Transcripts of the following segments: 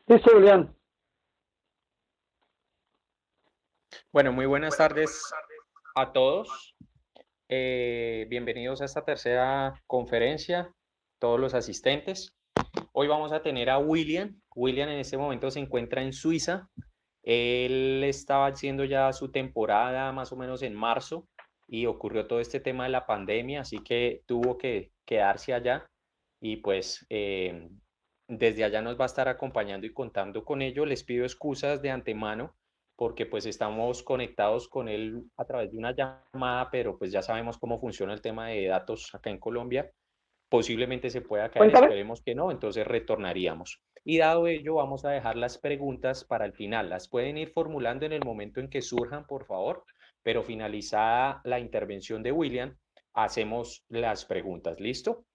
Listo, Julián. Bueno, muy buenas tardes a todos. Bienvenidos a esta tercera conferencia, todos los asistentes. Hoy vamos a tener a William. William en este momento se encuentra en Suiza. Él estaba haciendo ya su temporada más o menos en marzo y ocurrió todo este tema de la pandemia, así que tuvo que quedarse allá y pues desde allá nos va a estar acompañando y contando con ello. Les pido excusas de antemano porque pues estamos conectados con él a través de una llamada, pero pues ya sabemos cómo funciona el tema de datos acá en Colombia. Posiblemente se pueda caer, Cuéntame. esperemos que no, entonces retornaríamos. Y dado ello, vamos a dejar las preguntas para el final. Las pueden ir formulando en el momento en que surjan, por favor, pero finalizada la intervención de William, hacemos las preguntas. ¿Listo?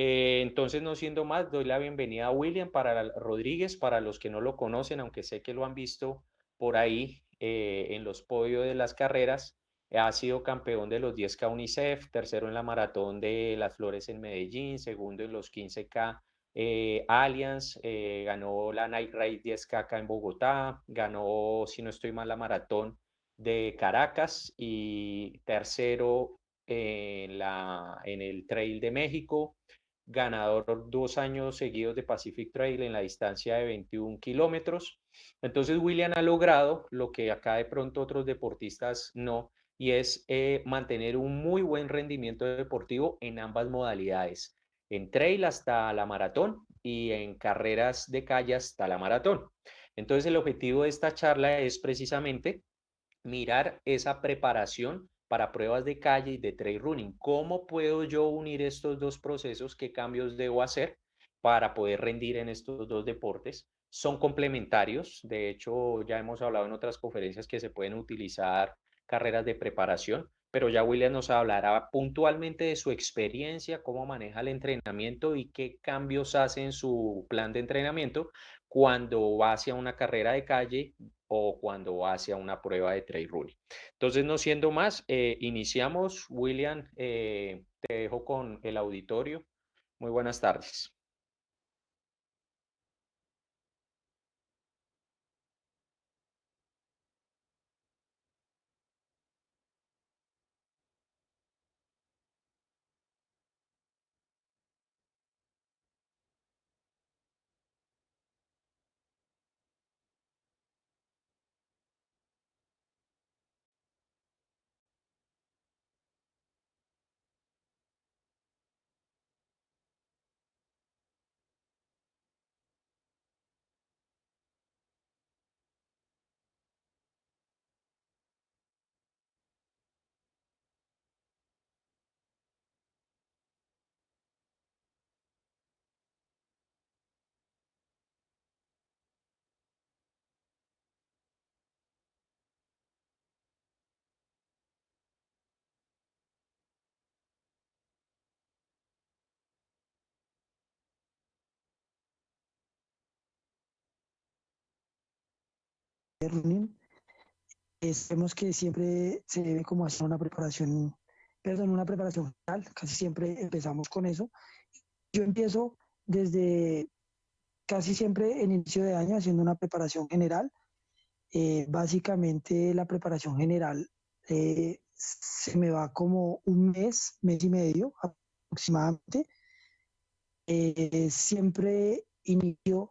Entonces, no siendo más, doy la bienvenida a William Rodríguez, para los que no lo conocen, aunque sé que lo han visto por ahí en los podios de las carreras. Ha sido campeón de los 10K UNICEF, tercero en la maratón de Las Flores en Medellín, segundo en los 15K Allianz, ganó la Night Ride 10K acá en Bogotá, ganó, si no estoy mal, la maratón de Caracas y tercero en el Trail de México, ganador 2 años seguidos de Pacific Trail en la distancia de 21 kilómetros. Entonces William ha logrado lo que acá de pronto otros deportistas no, y es mantener un muy buen rendimiento deportivo en ambas modalidades, en trail hasta la maratón y en carreras de calle hasta la maratón. Entonces el objetivo de esta charla es precisamente mirar esa preparación para pruebas de calle y de trail running. ¿Cómo puedo yo unir estos dos procesos? ¿Qué cambios debo hacer para poder rendir en estos dos deportes? Son complementarios. De hecho, ya hemos hablado en otras conferencias que se pueden utilizar carreras de preparación, pero ya William nos hablará puntualmente de su experiencia, cómo maneja el entrenamiento y qué cambios hace en su plan de entrenamiento cuando va hacia una carrera de calle o cuando va hacia una prueba de trail running. Entonces, no siendo más, iniciamos. William, te dejo con el auditorio. Muy buenas tardes. Running, vemos que siempre se debe como hacer una preparación, perdón, una preparación general, casi siempre empezamos con eso. Yo empiezo desde casi siempre en inicio de año haciendo una preparación general. Básicamente la preparación general se me va como un mes y medio aproximadamente. Siempre inicio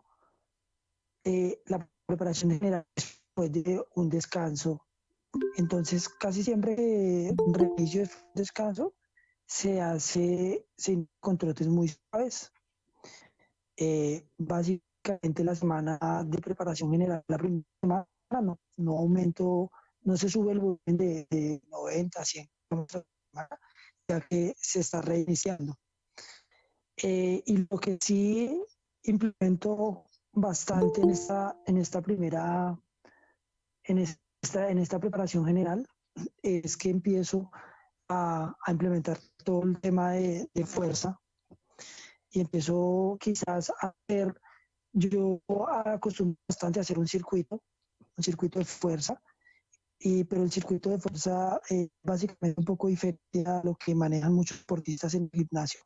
la preparación general después de un descanso. Entonces, casi siempre reinicio de descanso se hace con trotes muy suaves. Básicamente la semana de preparación general, la primera semana no aumento, no se sube el volumen de 90 a 100 kilómetros a la semana, ya que se está reiniciando. Y lo que sí implemento bastante en esta primera, en esta preparación general, es que empiezo a implementar todo el tema de fuerza y empiezo quizás a hacer, yo acostumbro bastante a hacer un circuito de fuerza, pero el circuito de fuerza básicamente un poco diferente a lo que manejan muchos deportistas en el gimnasio,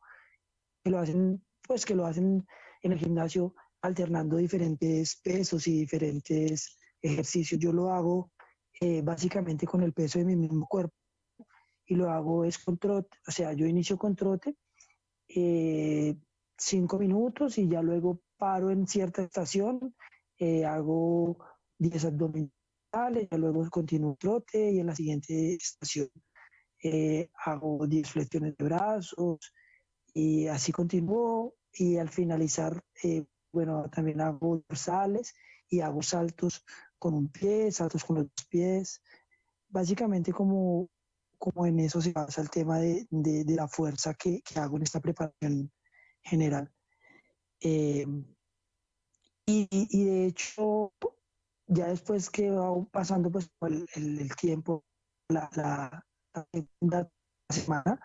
que lo hacen en el gimnasio alternando diferentes pesos y diferentes ejercicios. Yo lo hago básicamente con el peso de mi mismo cuerpo y lo hago es con trote, o sea, yo inicio con trote, eh, 5 minutos y ya luego paro en cierta estación, hago 10 abdominales, ya luego continúo trote y en la siguiente estación hago 10 flexiones de brazos y así continúo y al finalizar, bueno, también hago dorsales y hago saltos con un pie, saltos con los dos pies, básicamente como en eso se basa el tema de la fuerza que hago en esta preparación general. Eh, y de hecho, ya después que va pasando pues el tiempo, la segunda semana,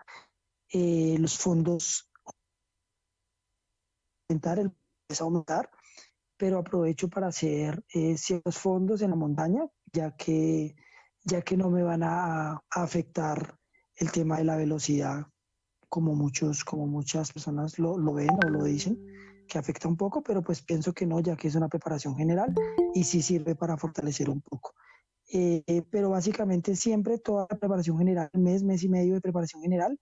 los fondos aumentar, el empieza a aumentar, pero aprovecho para hacer ciertos fondos en la montaña, ya que no me van a afectar el tema de la velocidad, como muchas personas lo ven o lo dicen, que afecta un poco, pero pues pienso que no, ya que es una preparación general y sí sirve para fortalecer un poco. Pero básicamente siempre toda la preparación general, mes y medio de preparación general,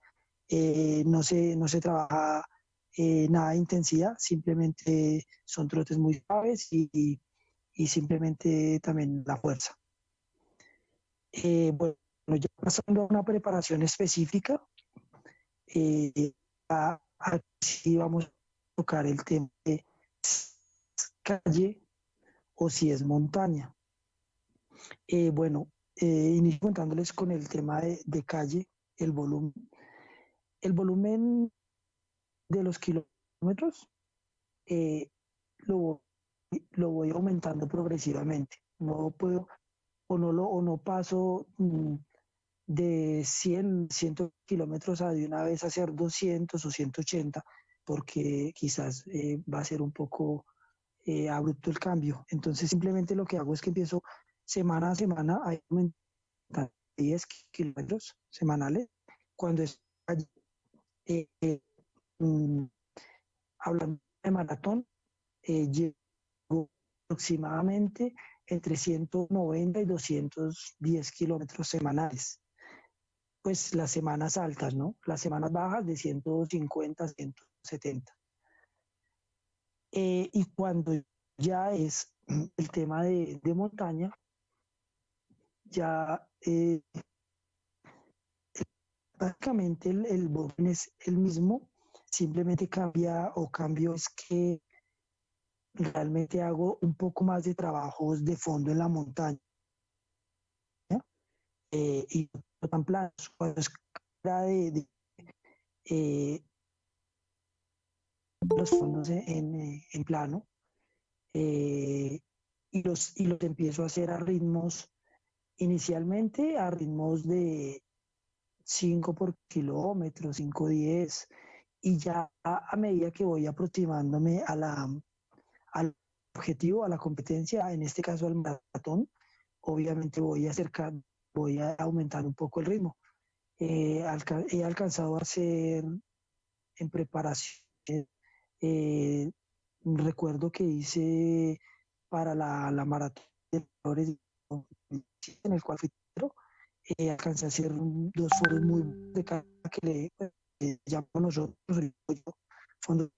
no se trabaja nada de intensidad, simplemente son trotes muy suaves y simplemente también la fuerza. Bueno, ya pasando a una preparación específica, sí vamos a tocar el tema de calle o si es montaña. Bueno, inicio contándoles con el tema de calle, el volumen. El volumen de los kilómetros eh, lo, lo voy aumentando progresivamente. No puedo o no paso de 100 kilómetros a de una vez hacer 200 o 180 porque quizás va a ser un poco abrupto el cambio. Entonces simplemente lo que hago es que empiezo semana a semana a aumentar 10 kilómetros semanales. Cuando es eh, eh, mm, hablando de maratón, llego aproximadamente entre 190 y 210 kilómetros semanales. Pues las semanas altas, ¿no? Las semanas bajas de 150 a 170. Y cuando ya es el tema de montaña, ya básicamente el volumen es el mismo, simplemente cambia o cambio es que realmente hago un poco más de trabajos de fondo en la montaña y no tan planos. Cuando es eh, los fondos en plano y los empiezo a hacer a ritmos, inicialmente a ritmos de 5 por kilómetro, 5:10, y ya a medida que voy aproximándome al objetivo, a la competencia, en este caso al maratón, obviamente voy a aumentar un poco el ritmo. He alcanzado a hacer en preparación, eh, recuerdo que hice para la maratón de Flores en el cual fui alcancé a hacer dos foros muy de cara que le llamamos nosotros el fondo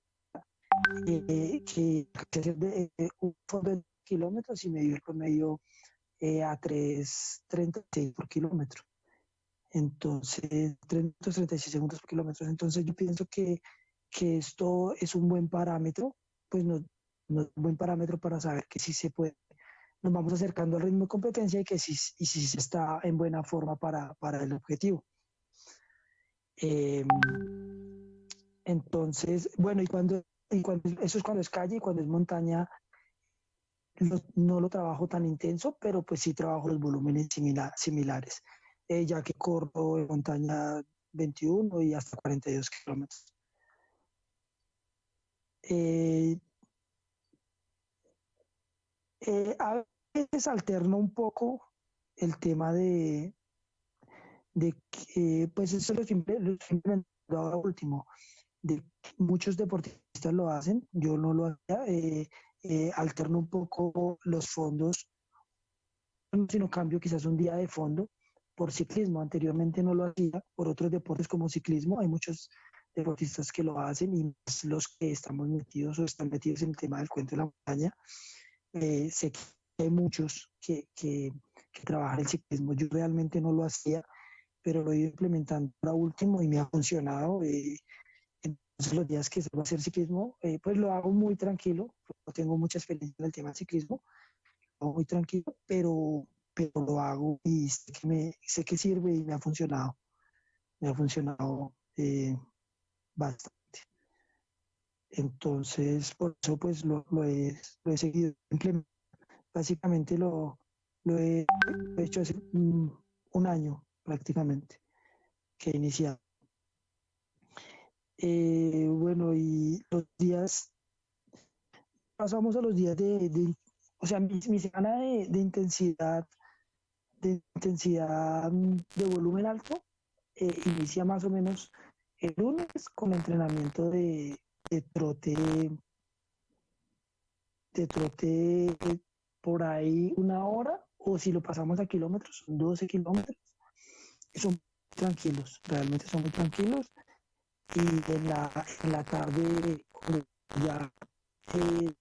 que alcancé a hacer un fondo de kilómetros y me dio el promedio a 3:36 por kilómetro. Entonces, 3:36 segundos por kilómetro. Entonces, yo pienso que esto es un buen parámetro, pues no es un buen parámetro para saber que sí se puede. Nos vamos acercando al ritmo de competencia y si se está en buena forma para el objetivo. Eh, entonces, bueno, eso es cuando es calle y cuando es montaña, no lo trabajo tan intenso, pero pues sí trabajo los volúmenes similares, ya que corro en montaña 21 y hasta 42 kilómetros. Eh, a veces alterno un poco el tema de que, pues eso lo siempre ahora último, de muchos deportistas lo hacen, yo no lo hacía, alterno un poco los fondos, sino cambio quizás un día de fondo por ciclismo. Anteriormente no lo hacía por otros deportes como ciclismo. Hay muchos deportistas que lo hacen y más los que estamos metidos o están metidos en el tema del cuento de la montaña. Sé que hay muchos que trabajan el ciclismo. Yo realmente no lo hacía, pero lo he ido implementando ahora último y me ha funcionado. Entonces los días que salgo a hacer ciclismo, pues lo hago muy tranquilo. No tengo mucha experiencia en el tema del ciclismo, lo hago muy tranquilo, pero lo hago y sé que sirve y me ha funcionado bastante. Entonces, por eso pues lo he seguido implementando. Básicamente lo he hecho hace un año prácticamente que he iniciado. Bueno, y los días, pasamos a los días o sea, mi semana de intensidad de volumen alto inicia más o menos el lunes con entrenamiento de trote, de trote por ahí 1 hora, o si lo pasamos a kilómetros, son 12 kilómetros, y son tranquilos, realmente son muy tranquilos. Y en la tarde, cuando ya eh,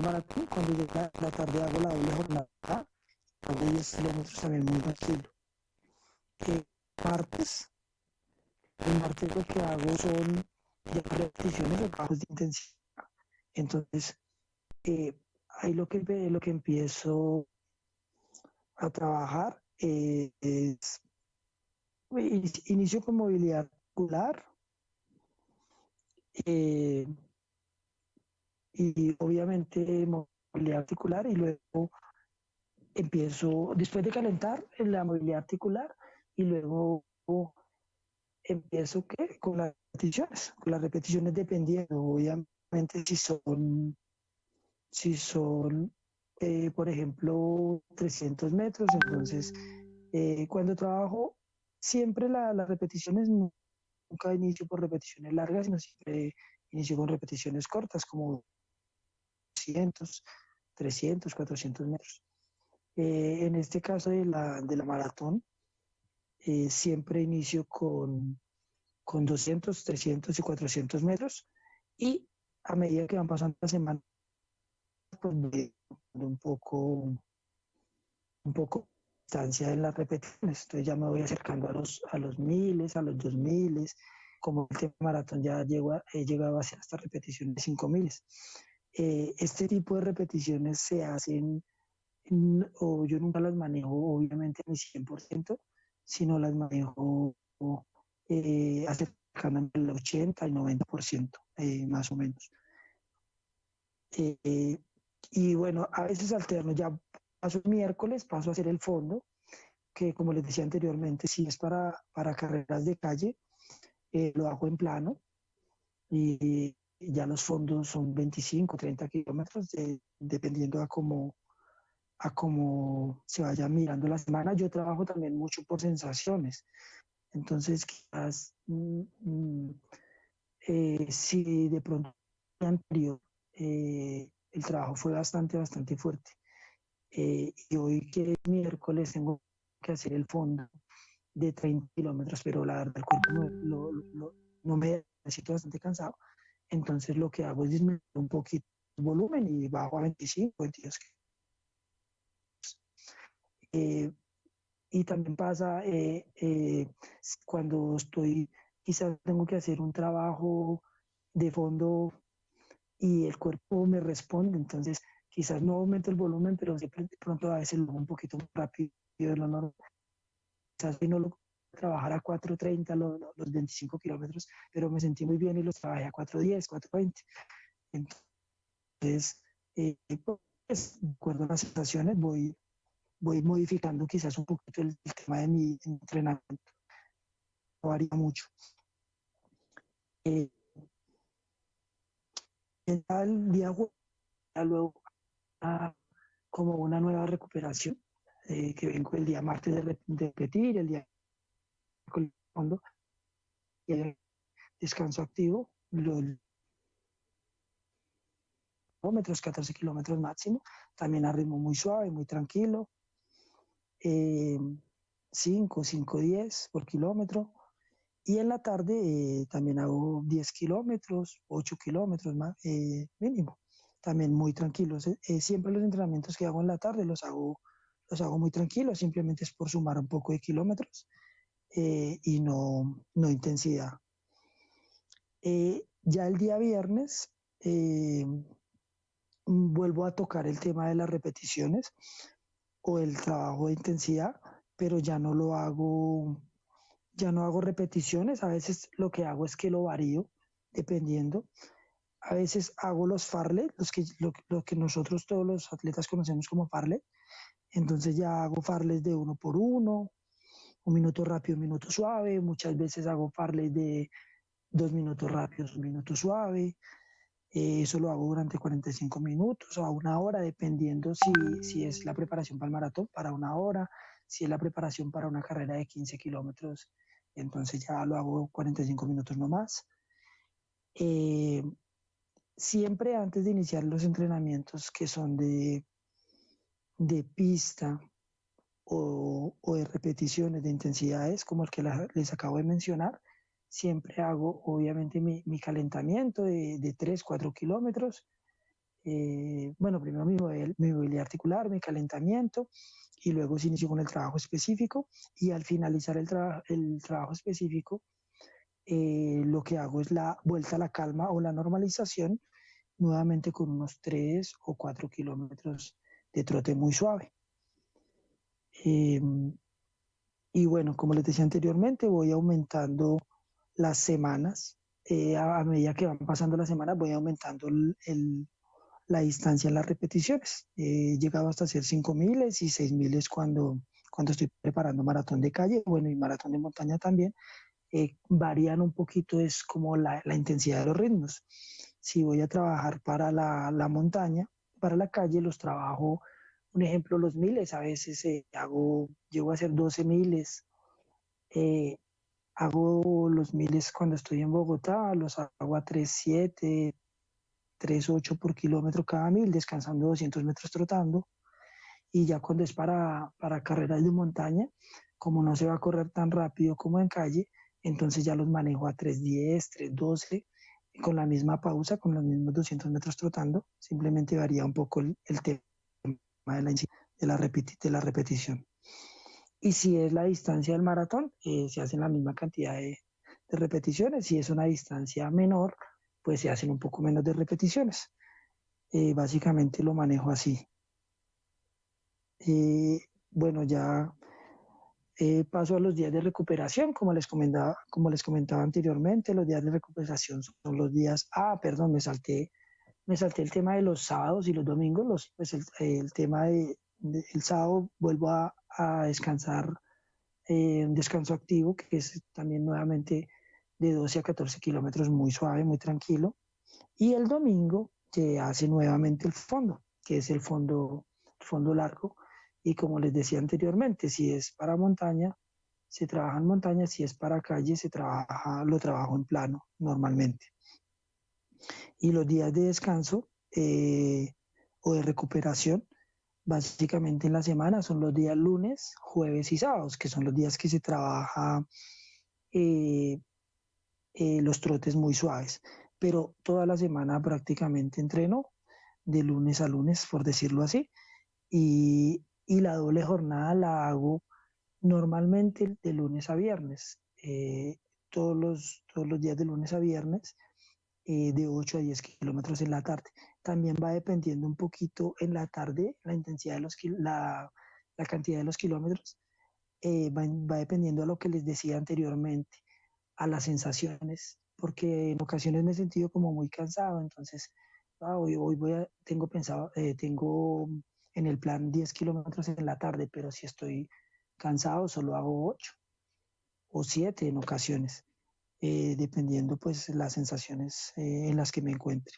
maratón, cuando llega la tarde hago la doble jornada, de 10 kilómetros también muy tranquilo. Eh, martes, el martes lo que hago son ya repeticiones o trabajos de intensidad. Entonces, ahí lo que empiezo a trabajar es, inicio con movilidad articular, eh, y obviamente movilidad articular, y luego empiezo, después de calentar, en la movilidad articular, y luego empiezo ¿qué? Con las repeticiones dependiendo, obviamente si son por ejemplo, 300 metros, entonces cuando trabajo, siempre las repeticiones, nunca inicio por repeticiones largas, sino siempre inicio con repeticiones cortas, como 200, 300, 400 metros. En este caso de la maratón, siempre inicio con 200, 300 y 400 metros, y a medida que van pasando las semanas, pues voy un poco distancia en las repeticiones. Entonces ya me voy acercando a los miles, a los 2000. Como el tema maratón ya he llegado a hacer hasta repeticiones de 5000. Este tipo de repeticiones se hacen, o yo nunca las manejo obviamente en el 100%, sino las manejo acercándome al 80 y 90%, más o menos. Eh, y bueno, a veces alterno, ya paso el miércoles, paso a hacer el fondo, que como les decía anteriormente, si es para carreras de calle, lo hago en plano, y ya los fondos son 25, 30 kilómetros, dependiendo a cómo se vaya mirando la semana. Yo trabajo también mucho por sensaciones, entonces quizás si de pronto el anterior el trabajo fue bastante fuerte, y hoy que es miércoles tengo que hacer el fondo de 30 kilómetros, pero la verdad el cuerpo no me siento bastante cansado, entonces lo que hago es disminuir un poquito el volumen y bajo a 25, 22. Eh, y también pasa cuando quizás tengo que hacer un trabajo de fondo y el cuerpo me responde, entonces quizás no aumento el volumen, pero siempre de pronto a veces lo hago un poquito más rápido de lo normal. Quizás no lo trabajar a 4:30 los 25 kilómetros, pero me sentí muy bien y los trabajé a 4:10, 4:20. Entonces, pues, de acuerdo a las sensaciones, voy modificando quizás un poquito el tema de mi entrenamiento. No varía mucho. Eh, el día luego como una nueva recuperación, que vengo el día martes de repetir, el día con el fondo y el descanso activo. kilómetros, 14 kilómetros máximo, también a ritmo muy suave, muy tranquilo, eh, 5, 10 por kilómetro. Y en la tarde también hago 10 kilómetros, 8 kilómetros más, mínimo, también muy tranquilos. Siempre los entrenamientos que hago en la tarde los hago muy tranquilos, simplemente es por sumar un poco de kilómetros y no intensidad. Ya el día viernes vuelvo a tocar el tema de las repeticiones o el trabajo de intensidad, pero ya no hago repeticiones. A veces lo que hago es que lo varío dependiendo. A veces hago los fartlek, lo que nosotros todos los atletas conocemos como fartlek. Entonces ya hago fartlek de 1 por 1, un minuto rápido, un minuto suave. Muchas veces hago fartlek de 2 minutos rápidos, 1 minuto suave. Eso lo hago durante 45 minutos o a 1 hora, dependiendo si es la preparación para el maratón, para 1 hora, si es la preparación para una carrera de 15 kilómetros, entonces ya lo hago 45 minutos no más. Eh, Siempre antes de iniciar los entrenamientos que son de pista o de repeticiones, de intensidades, como el que les acabo de mencionar, siempre hago obviamente mi calentamiento de 3, 4 kilómetros. Bueno, primero mi movilidad articular, mi calentamiento, y luego se inició con el trabajo específico. Y al finalizar el trabajo específico, lo que hago es la vuelta a la calma o la normalización, nuevamente con unos 3 o 4 kilómetros de trote muy suave. Eh, y bueno, como les decía anteriormente, voy aumentando las semanas. A medida que van pasando las semanas, voy aumentando la distancia en las repeticiones. He llegado hasta hacer 5.000 y 6.000 cuando estoy preparando maratón de calle, bueno, y maratón de montaña también. Varían un poquito, es como la intensidad de los ritmos. Si voy a trabajar para la montaña, para la calle, los trabajo, un ejemplo, los miles, a veces llego a hacer 12 miles, eh, hago los miles cuando estoy en Bogotá, los hago a 3.7, 3.8 por kilómetro cada mil, descansando 200 metros trotando. Y ya cuando es para carreras de montaña, como no se va a correr tan rápido como en calle, entonces ya los manejo a 3.10, 3.12, con la misma pausa, con los mismos 200 metros trotando. Simplemente varía un poco el tema de la repetición. Y si es la distancia del maratón, se hacen la misma cantidad de repeticiones. Si es una distancia menor, pues se hacen un poco menos de repeticiones. Básicamente lo manejo así. Bueno, ya paso a los días de recuperación, como les comentaba anteriormente. Los días de recuperación son los días, perdón, me salté el tema de los sábados y los domingos. Pues el tema el sábado vuelvo a descansar, un descanso activo, que es también nuevamente de 12 a 14 kilómetros, muy suave, muy tranquilo. Y el domingo se hace nuevamente el fondo, que es el fondo largo. Y como les decía anteriormente, si es para montaña, se trabaja en montaña; si es para calle, lo trabajo en plano normalmente. Y los días de descanso o de recuperación, básicamente en la semana, son los días lunes, jueves y sábados, que son los días que se trabaja eh, los trotes muy suaves. Pero toda la semana prácticamente entreno de lunes a lunes, por decirlo así. Y la doble jornada la hago normalmente de lunes a viernes, todos los días de lunes a viernes, de 8 a 10 kilómetros en la tarde. También va dependiendo un poquito en la tarde la intensidad de la cantidad de los kilómetros. Va dependiendo a lo que les decía anteriormente, a las sensaciones, porque en ocasiones me he sentido como muy cansado. Entonces hoy tengo en el plan 10 kilómetros en la tarde, pero si estoy cansado solo hago 8 o 7 en ocasiones, dependiendo pues las sensaciones en las que me encuentre.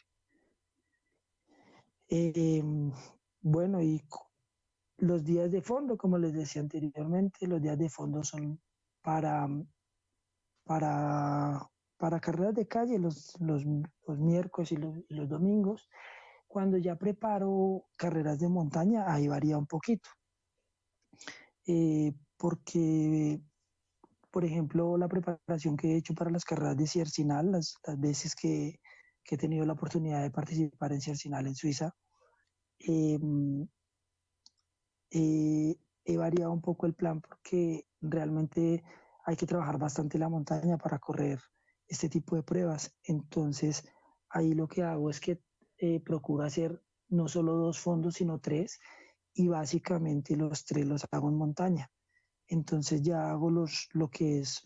Eh, bueno, y los días de fondo, como les decía anteriormente, los días de fondo son para, para, para carreras de calle los miércoles y los domingos. Cuando ya preparo carreras de montaña, ahí varía un poquito, porque, por ejemplo, la preparación que he hecho para las carreras de Ciercinal, las veces que he tenido la oportunidad de participar en Ciercinal en Suiza, eh, he variado un poco el plan porque realmente hay que trabajar bastante la montaña para correr este tipo de pruebas. Entonces, ahí lo que hago es que procuro hacer no solo dos fondos, sino tres, y básicamente los tres los hago en montaña. Entonces ya hago lo que es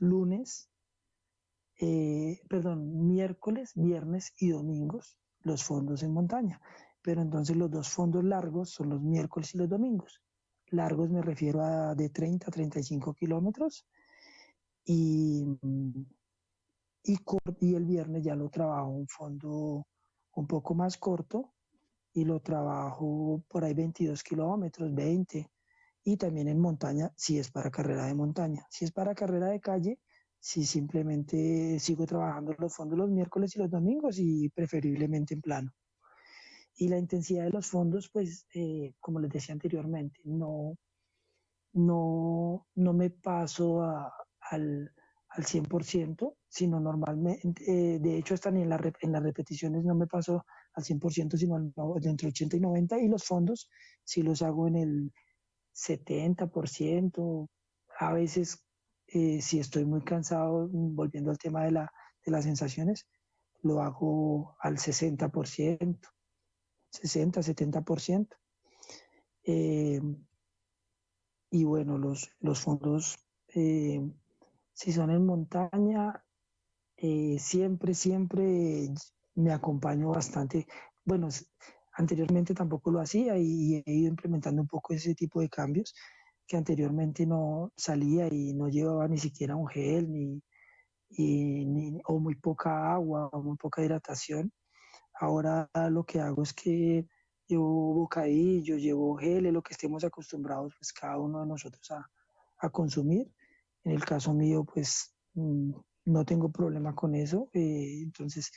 miércoles, viernes y domingos, los fondos en montaña. Pero entonces los dos fondos largos son los miércoles y los domingos. Largos me refiero a de 30 a 35 kilómetros y, y el viernes ya lo trabajo un fondo un poco más corto y lo trabajo por ahí 22 kilómetros, 20. Y también en montaña, si es para carrera de montaña. Si es para carrera de calle, si simplemente sigo trabajando los fondos los miércoles y los domingos y preferiblemente en plano. Y la intensidad de los fondos, pues, como les decía anteriormente, no me paso al 100%, sino normalmente, de hecho, hasta ni en las repeticiones no me paso al 100%, sino entre 80 y 90, y los fondos si los hago en el 70%, a veces si estoy muy cansado, volviendo al tema de las sensaciones, lo hago al 60%, 60-70%. Eh, y bueno, los fondos, eh, si son en montaña, siempre me acompaño bastante. Bueno, anteriormente tampoco lo hacía y he ido implementando un poco ese tipo de cambios que anteriormente no salía y no llevaba ni siquiera un gel o muy poca agua o muy poca hidratación. Ahora lo que hago es que llevo bocadillo, llevo gel, lo que estemos acostumbrados pues cada uno de nosotros a consumir. En el caso mío pues no tengo problema con eso, entonces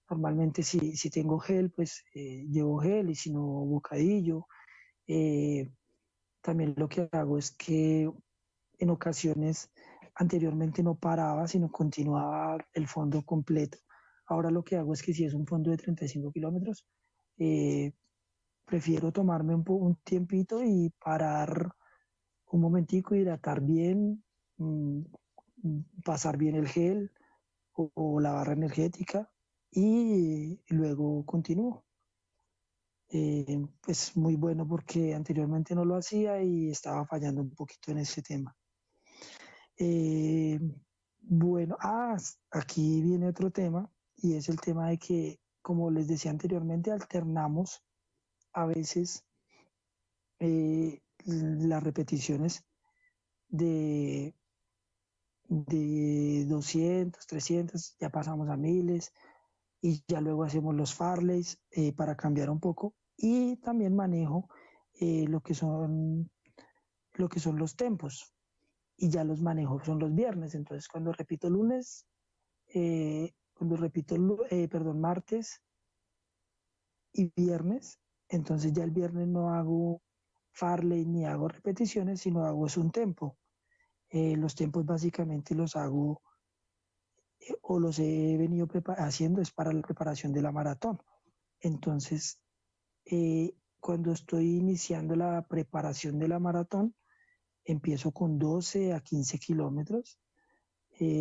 normalmente si tengo gel pues llevo gel y si no bocadillo. Eh, También lo que hago es que en ocasiones anteriormente no paraba, sino continuaba el fondo completo. Ahora lo que hago es que si es un fondo de 35 kilómetros, eh, prefiero tomarme un tiempito y parar un momentico, hidratar bien, mmm, pasar bien el gel o la barra energética y luego continúo. Pues muy bueno porque anteriormente no lo hacía y estaba fallando un poquito en ese tema. Eh, bueno, aquí viene otro tema y es el tema de que, como les decía anteriormente, alternamos a veces las repeticiones de, de 200, 300, ya pasamos a miles y ya luego hacemos los farleys para cambiar un poco y también manejo lo lo que son los tempos y ya los manejo son los viernes. Entonces, cuando repito lunes, cuando repito, martes y viernes, entonces ya el viernes no hago farley ni hago repeticiones, sino hago es un tempo. Los tiempos básicamente los hago o los he venido haciendo es para la preparación de la maratón. Entonces, cuando estoy iniciando la preparación de la maratón, empiezo con 12 a 15 kilómetros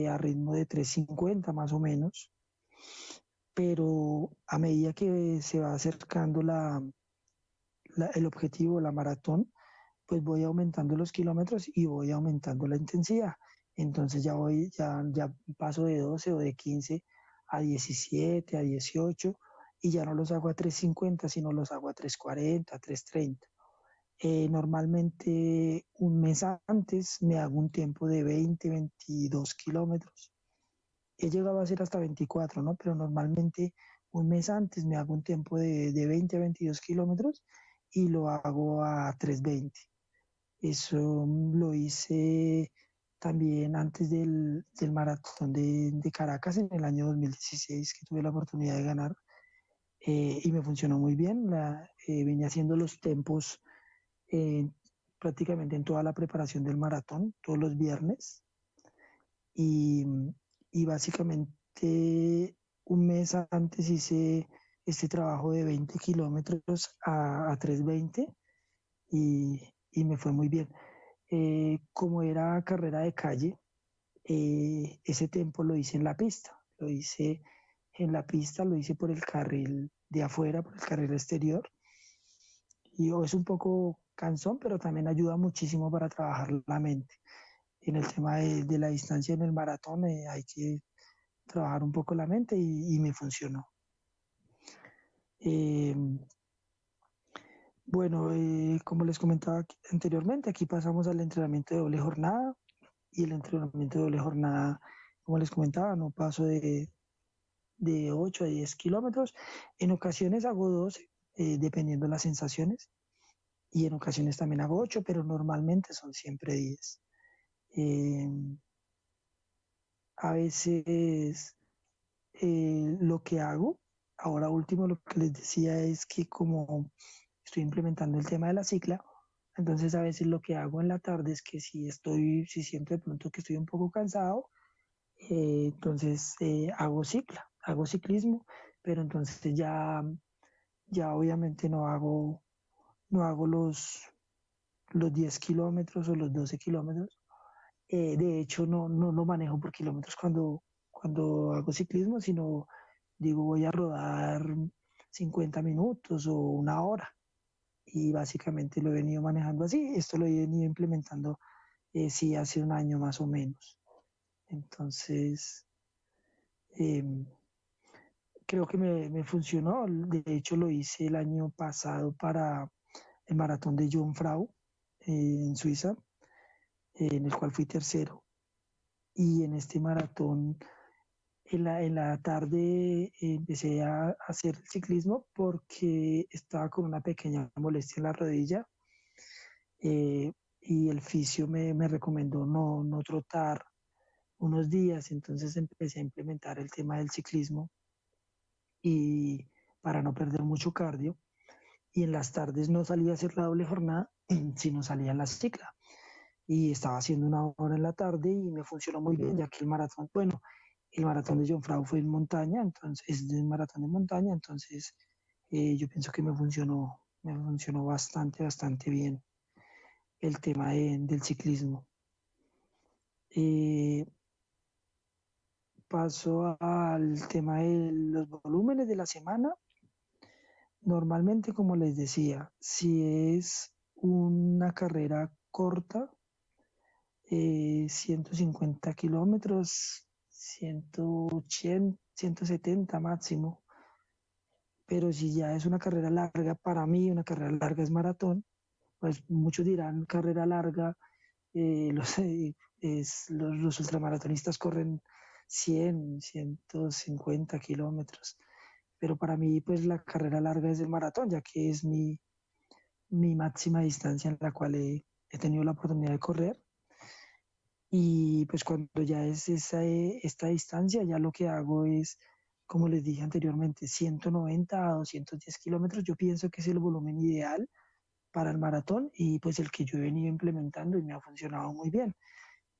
a ritmo de 350 más o menos, pero a medida que se va acercando el objetivo, la maratón, pues voy aumentando los kilómetros y voy aumentando la intensidad. Entonces ya paso de 12 o de 15 a 17, a 18 y ya no los hago a 350, sino los hago a 340, a 330. Normalmente un mes antes me hago un tiempo de 20, 22 kilómetros. He llegado a hacer hasta 24, ¿no? Pero normalmente un mes antes me hago un tiempo de 20 a 22 kilómetros y lo hago a 320. Eso lo hice también antes del maratón de Caracas en el año 2016, que tuve la oportunidad de ganar. y me funcionó muy bien. Venía haciendo los tempos eh, prácticamente en toda la preparación del maratón, todos los viernes. Y, y básicamente un mes antes hice este trabajo de 20 kilómetros a 3:20 y, y me fue muy bien. Como era carrera de calle, ese tiempo lo hice en la pista, lo hice en la pista, lo hice por el carril de afuera, por el carril exterior. Y es un poco cansón, pero también ayuda muchísimo para trabajar la mente. En el tema de la distancia en el maratón hay que trabajar un poco la mente y me funcionó. Eh, bueno, como les comentaba anteriormente, aquí pasamos al entrenamiento de doble jornada y el entrenamiento de doble jornada, como les comentaba, no paso de 8 a 10 kilómetros. En ocasiones hago 12, dependiendo de las sensaciones, y en ocasiones también hago 8, pero normalmente son siempre 10. Eh, a veces lo que hago, ahora último lo que les decía es que como estoy implementando el tema de la cicla, entonces a veces lo que hago en la tarde es que si siento de pronto que estoy un poco cansado, entonces hago ciclismo, pero entonces ya obviamente no hago los 10 kilómetros o los 12 kilómetros. De hecho, no lo manejo por kilómetros cuando hago ciclismo, sino digo voy a rodar 50 minutos o una hora. Y básicamente lo he venido manejando así. Esto lo he venido implementando, sí, hace un año más o menos. Entonces, eh, creo que me funcionó. De hecho, lo hice el año pasado para el maratón de Jungfrau en Suiza, en el cual fui tercero. Y en este maratón, en la tarde, empecé a hacer ciclismo porque estaba con una pequeña molestia en la rodilla, eh, y el fisio me recomendó no trotar unos días, entonces empecé a implementar el tema del ciclismo y para no perder mucho cardio. Y en las tardes no salía a hacer la doble jornada, sino salía en la cicla. Y estaba haciendo una hora en la tarde y me funcionó muy bien, ya que el maratón de John Frau fue en montaña, entonces es de un maratón de montaña, entonces yo pienso que me funcionó bastante, bastante bien el tema del ciclismo. Eh, Paso al tema de los volúmenes de la semana. Normalmente, como les decía, si es una carrera corta, 150 kilómetros, 180, 170 máximo. Pero si ya es una carrera larga, para mí una carrera larga es maratón, pues muchos dirán carrera larga, los ultramaratonistas corren 100, 150 kilómetros, pero para mí pues la carrera larga es el maratón, ya que es mi máxima distancia en la cual he tenido la oportunidad de correr. Y pues cuando ya es esta distancia, ya lo que hago es, como les dije anteriormente, 190 a 210 kilómetros. Yo pienso que es el volumen ideal para el maratón y pues el que yo he venido implementando y me ha funcionado muy bien.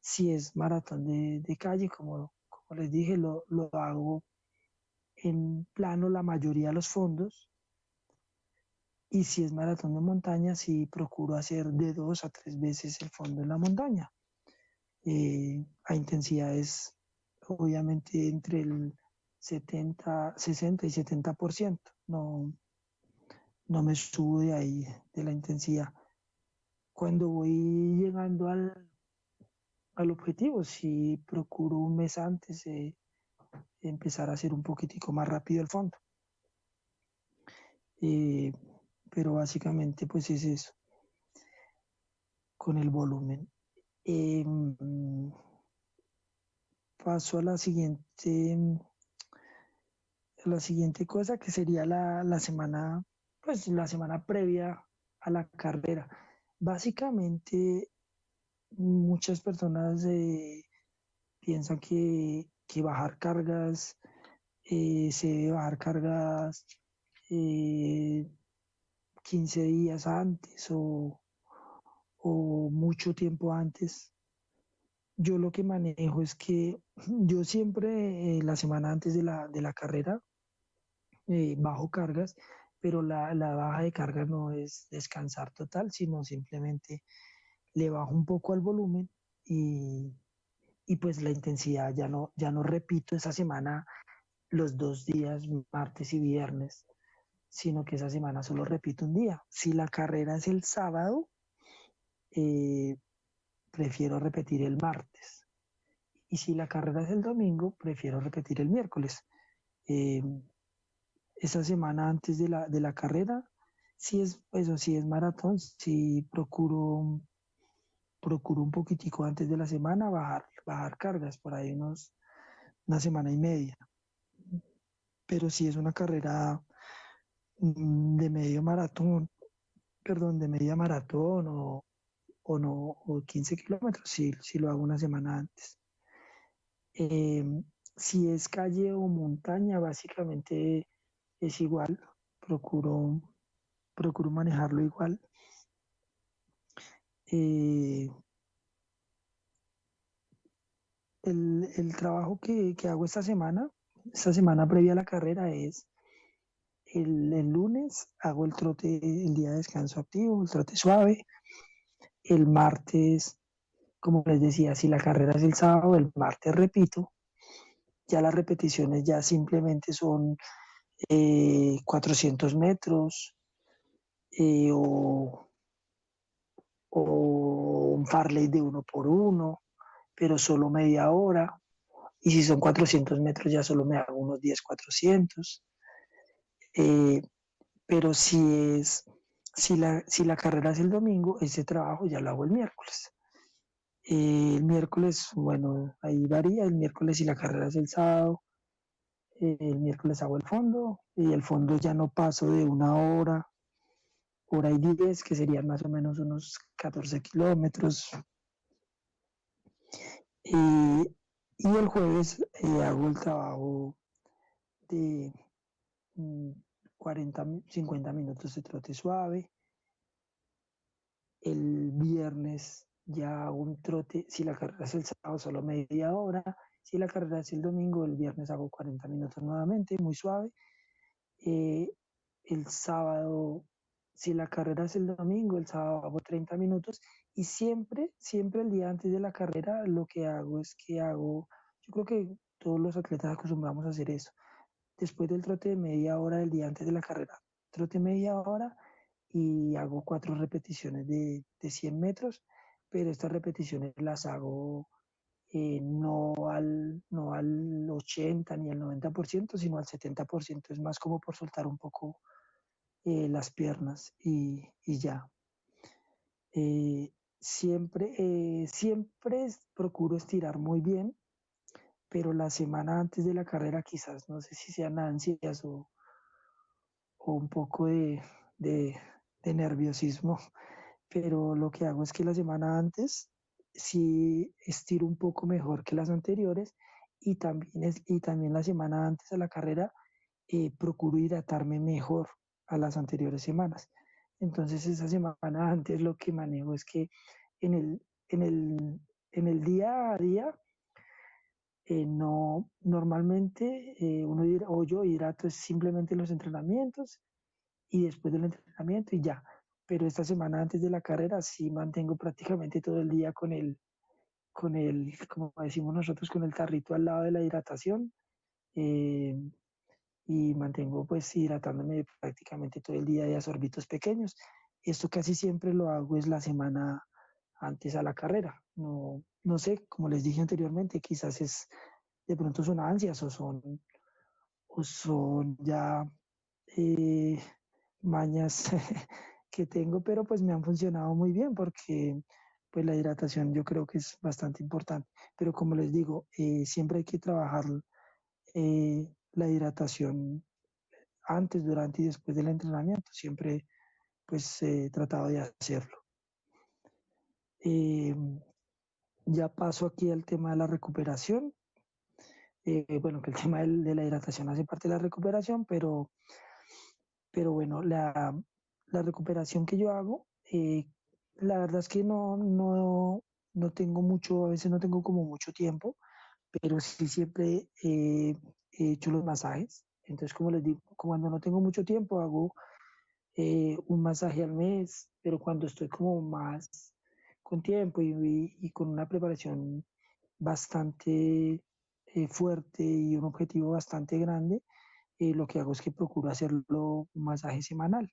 Si es maratón de calle, como les dije, lo hago en plano la mayoría de los fondos. Y si es maratón de montaña, sí procuro hacer de 2 a 3 veces el fondo en la montaña, a intensidades obviamente entre el 60 y 70%. No me subo de ahí de la intensidad. Cuando voy llegando al objetivo, sí procuro un mes antes empezar a hacer un poquitico más rápido el fondo. Eh, pero básicamente pues es eso, con el volumen. Eh, Paso a la siguiente cosa que sería la semana, pues la semana previa a la carrera. Básicamente, muchas personas piensan que bajar cargas, se debe bajar cargas eh, 15 días antes o mucho tiempo antes. Yo lo que manejo es que yo siempre la semana antes de la carrera bajo cargas, pero la baja de carga no es descansar total, sino simplemente le bajo un poco al volumen y pues la intensidad ya no repito esa semana los 2 días, martes y viernes, sino que esa semana solo repito un día. Si la carrera es el sábado, eh, prefiero repetir el martes. Y si la carrera es el domingo, prefiero repetir el miércoles. Eh, esa semana antes de la carrera, si es, eso, si es maratón, si procuro un poquitico antes de la semana bajar cargas, por ahí una semana y media. Pero si es una carrera de medio maratón, perdón, de media maratón o no, o 15 kilómetros, sí lo hago una semana antes. Eh, si es calle o montaña, básicamente es igual, procuro, procuro manejarlo igual. Eh, el trabajo que hago esta semana previa a la carrera es el lunes hago el trote, el día de descanso activo, el trote suave. El martes, como les decía, si la carrera es el sábado, el martes repito. Ya las repeticiones ya simplemente son 400 metros eh, o, o un farley de 1 por 1, pero solo media hora. Y si son 400 metros, ya solo me hago unos 10 400. Eh, pero si la carrera es el domingo, ese trabajo ya lo hago el miércoles. El miércoles, bueno, ahí varía. El miércoles si la carrera es el sábado, el miércoles hago el fondo y el fondo ya no paso de 1 hora, hora y 10, que serían más o menos unos 14 kilómetros. Y, y el jueves hago el trabajo de mm, 40, 50 minutos de trote suave. El viernes ya hago un trote, si la carrera es el sábado, solo media hora. Si la carrera es el domingo, el viernes hago 40 minutos nuevamente, muy suave. Eh, el sábado, si la carrera es el domingo, el sábado hago 30 minutos. Y siempre el día antes de la carrera, lo que hago es que hago, yo creo que todos los atletas acostumbramos a hacer eso. Después del trote de media hora del día antes de la carrera, trote media hora y hago 4 repeticiones de 100 metros, pero estas repeticiones las hago no al 80 ni al 90%, sino al 70%. Es más como por soltar un poco las piernas y ya. Siempre procuro estirar muy bien, pero la semana antes de la carrera quizás, no sé si sean ansias o un poco de, de nerviosismo, pero lo que hago es que la semana antes sí estiro un poco mejor que las anteriores y también la semana antes de la carrera procuro hidratarme mejor a las anteriores semanas. Entonces esa semana antes lo que manejo es que en en el día a día no, normalmente o yo hidrato es simplemente los entrenamientos y después del entrenamiento y ya. Pero esta semana antes de la carrera sí mantengo prácticamente todo el día como decimos nosotros, con el tarrito al lado de la hidratación eh, y mantengo pues hidratándome prácticamente todo el día de a sorbitos pequeños. Esto casi siempre lo hago es la semana antes a la carrera. No, no sé, como les dije anteriormente, quizás es de pronto son ansias o son ya eh, mañas que tengo, pero pues me han funcionado muy bien porque pues la hidratación yo creo que es bastante importante. Pero como les digo, siempre hay que trabajar la hidratación antes, durante y después del entrenamiento. Siempre pues he tratado de hacerlo. Eh, ya paso aquí al tema de la recuperación. Bueno, que el tema de la hidratación hace parte de la recuperación, pero pero bueno, la recuperación que yo hago, la verdad es que no tengo mucho, a veces no tengo como mucho tiempo, pero sí siempre he hecho los masajes. Entonces, como les digo, cuando no tengo mucho tiempo, hago un masaje al mes, pero cuando estoy como más con tiempo y con una preparación bastante fuerte y un objetivo bastante grande, lo que hago es que procuro hacerlo un masaje semanal.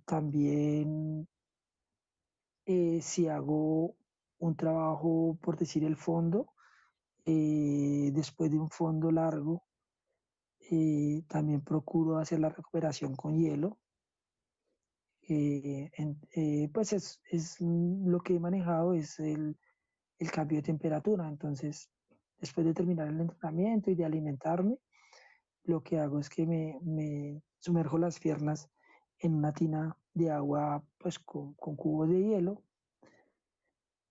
También si hago un trabajo, por decir el fondo, después de un fondo largo, también procuro hacer la recuperación con hielo. Pues lo que he manejado es el cambio de temperatura. Entonces, después de terminar el entrenamiento y de alimentarme, lo que hago es que me sumerjo las piernas en una tina de agua pues con cubos de hielo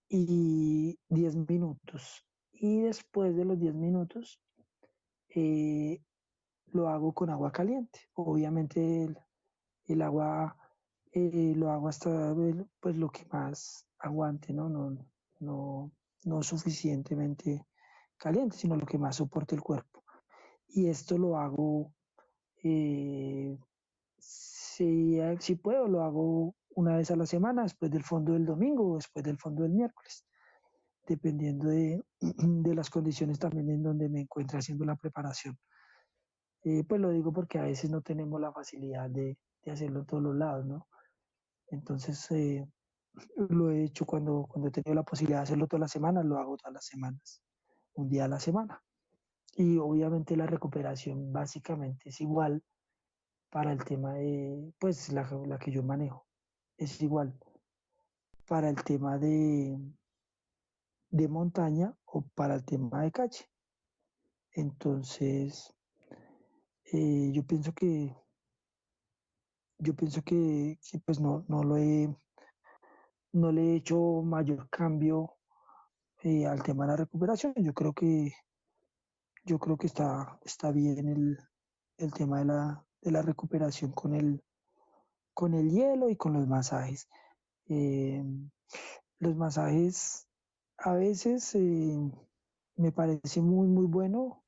y 10 minutos. Y después de los 10 minutos eh, lo hago con agua caliente. Obviamente el agua lo hago hasta pues lo que más aguante, ¿no? No, no suficientemente caliente, sino lo que más soporte el cuerpo. Y esto lo hago, eh, si puedo, lo hago una vez a la semana, después del fondo del domingo o después del fondo del miércoles, dependiendo de las condiciones también en donde me encuentre haciendo la preparación. Pues lo digo porque a veces no tenemos la facilidad de hacerlo en todos los lados, ¿no? Entonces, lo he hecho cuando he tenido la posibilidad de hacerlo todas las semanas, lo hago todas las semanas, un día a la semana. Y obviamente la recuperación básicamente es igual para el tema de, pues la que yo manejo, es igual para el tema de montaña o para el tema de calle. Entonces, eh, yo pienso que, yo pienso que pues no le he hecho mayor cambio al tema de la recuperación. Yo creo que está bien el tema de la recuperación con el hielo y con los masajes. Eh, los masajes a veces me parece muy bueno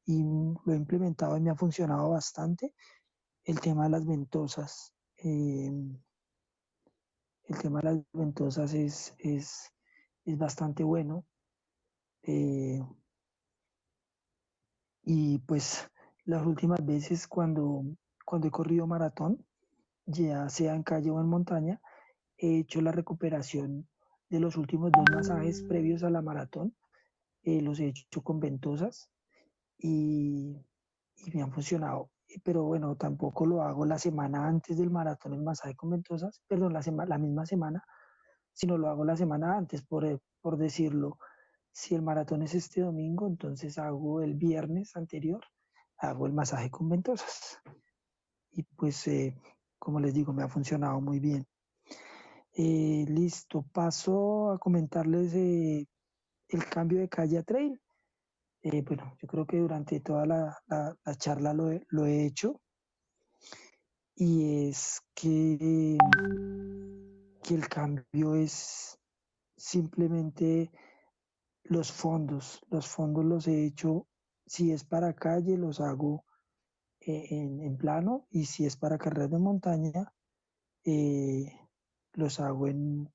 y lo he implementado y me ha funcionado bastante. El tema de las ventosas. El tema de las ventosas es bastante bueno. eh, y pues las últimas veces cuando he corrido maratón, ya sea en calle o en montaña, he hecho la recuperación de los últimos dos masajes previos a la maratón, los he hecho con ventosas y, y me han funcionado. Pero bueno, tampoco lo hago la semana antes del maratón el masaje con ventosas, perdón, la misma semana, sino lo hago la semana antes, por decirlo. Si el maratón es este domingo, entonces hago el viernes anterior, hago el masaje con ventosas. Y pues, como les digo, me ha funcionado muy bien. Listo, paso a comentarles el cambio de calle a trail. Bueno, yo creo que durante toda la charla lo he hecho y es que el cambio es simplemente los fondos. Los fondos los he hecho, si es para calle, los hago en plano y si es para carreras de montaña, eh, los hago en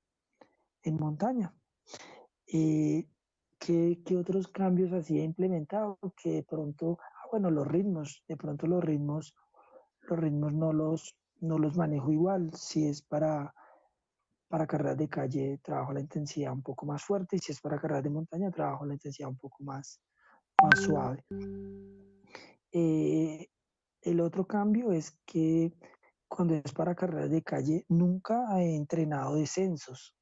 montaña. Eh, ¿qué otros cambios así he implementado? Que de pronto, bueno, los ritmos, de pronto los ritmos no los manejo igual. Si es para carreras de calle, trabajo la intensidad un poco más fuerte y si es para carreras de montaña, trabajo la intensidad un poco más suave. Eh, el otro cambio es que cuando es para carreras de calle, nunca he entrenado descensos.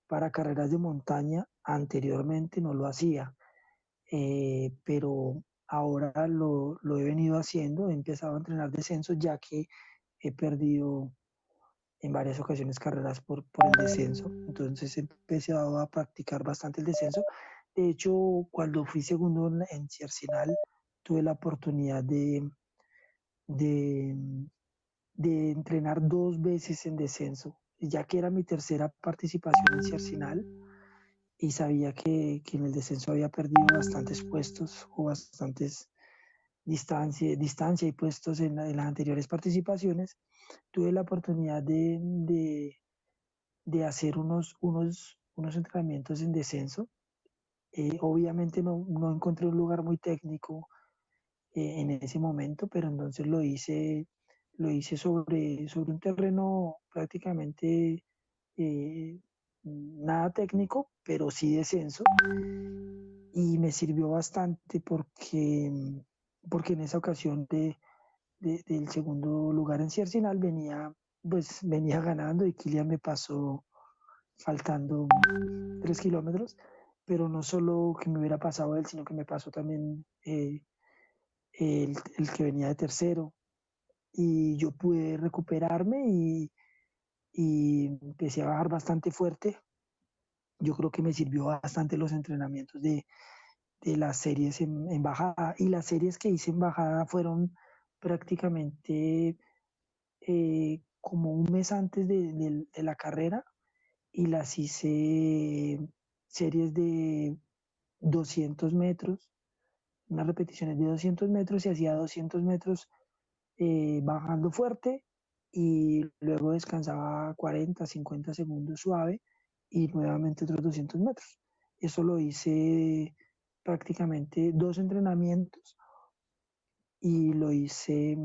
Para carreras de montaña, anteriormente no lo hacía, pero ahora lo he venido haciendo. He empezado a entrenar descensos ya que he perdido en varias ocasiones carreras por el descenso. Entonces he empezado a practicar bastante el descenso. De hecho, cuando fui segundo en Cercinal, tuve la oportunidad de de entrenar 2 veces en descenso, ya que era mi tercera participación en Cercinal y sabía que en el descenso había perdido bastantes puestos o bastantes distancia y puestos en las anteriores participaciones. Tuve la oportunidad de hacer unos entrenamientos en descenso. Obviamente no encontré un lugar muy técnico en ese momento, pero entonces lo hice sobre un terreno prácticamente nada técnico, pero sí descenso, y me sirvió bastante porque en esa ocasión del segundo lugar en Cercinal venía ganando y Kilian me pasó faltando 3 kilómetros, pero no solo que me hubiera pasado él, sino que me pasó también el que venía de tercero, y yo pude recuperarme y empecé a bajar bastante fuerte. Yo creo que me sirvió bastante los entrenamientos de las series en bajada, y las series que hice en bajada fueron prácticamente como un mes antes de la carrera, y las hice series de 200 metros, unas repeticiones de 200 metros, y hacía 200 metros bajando fuerte, y luego descansaba 40, 50 segundos suave y nuevamente otros 200 metros. Eso lo hice prácticamente 2 entrenamientos, y lo hice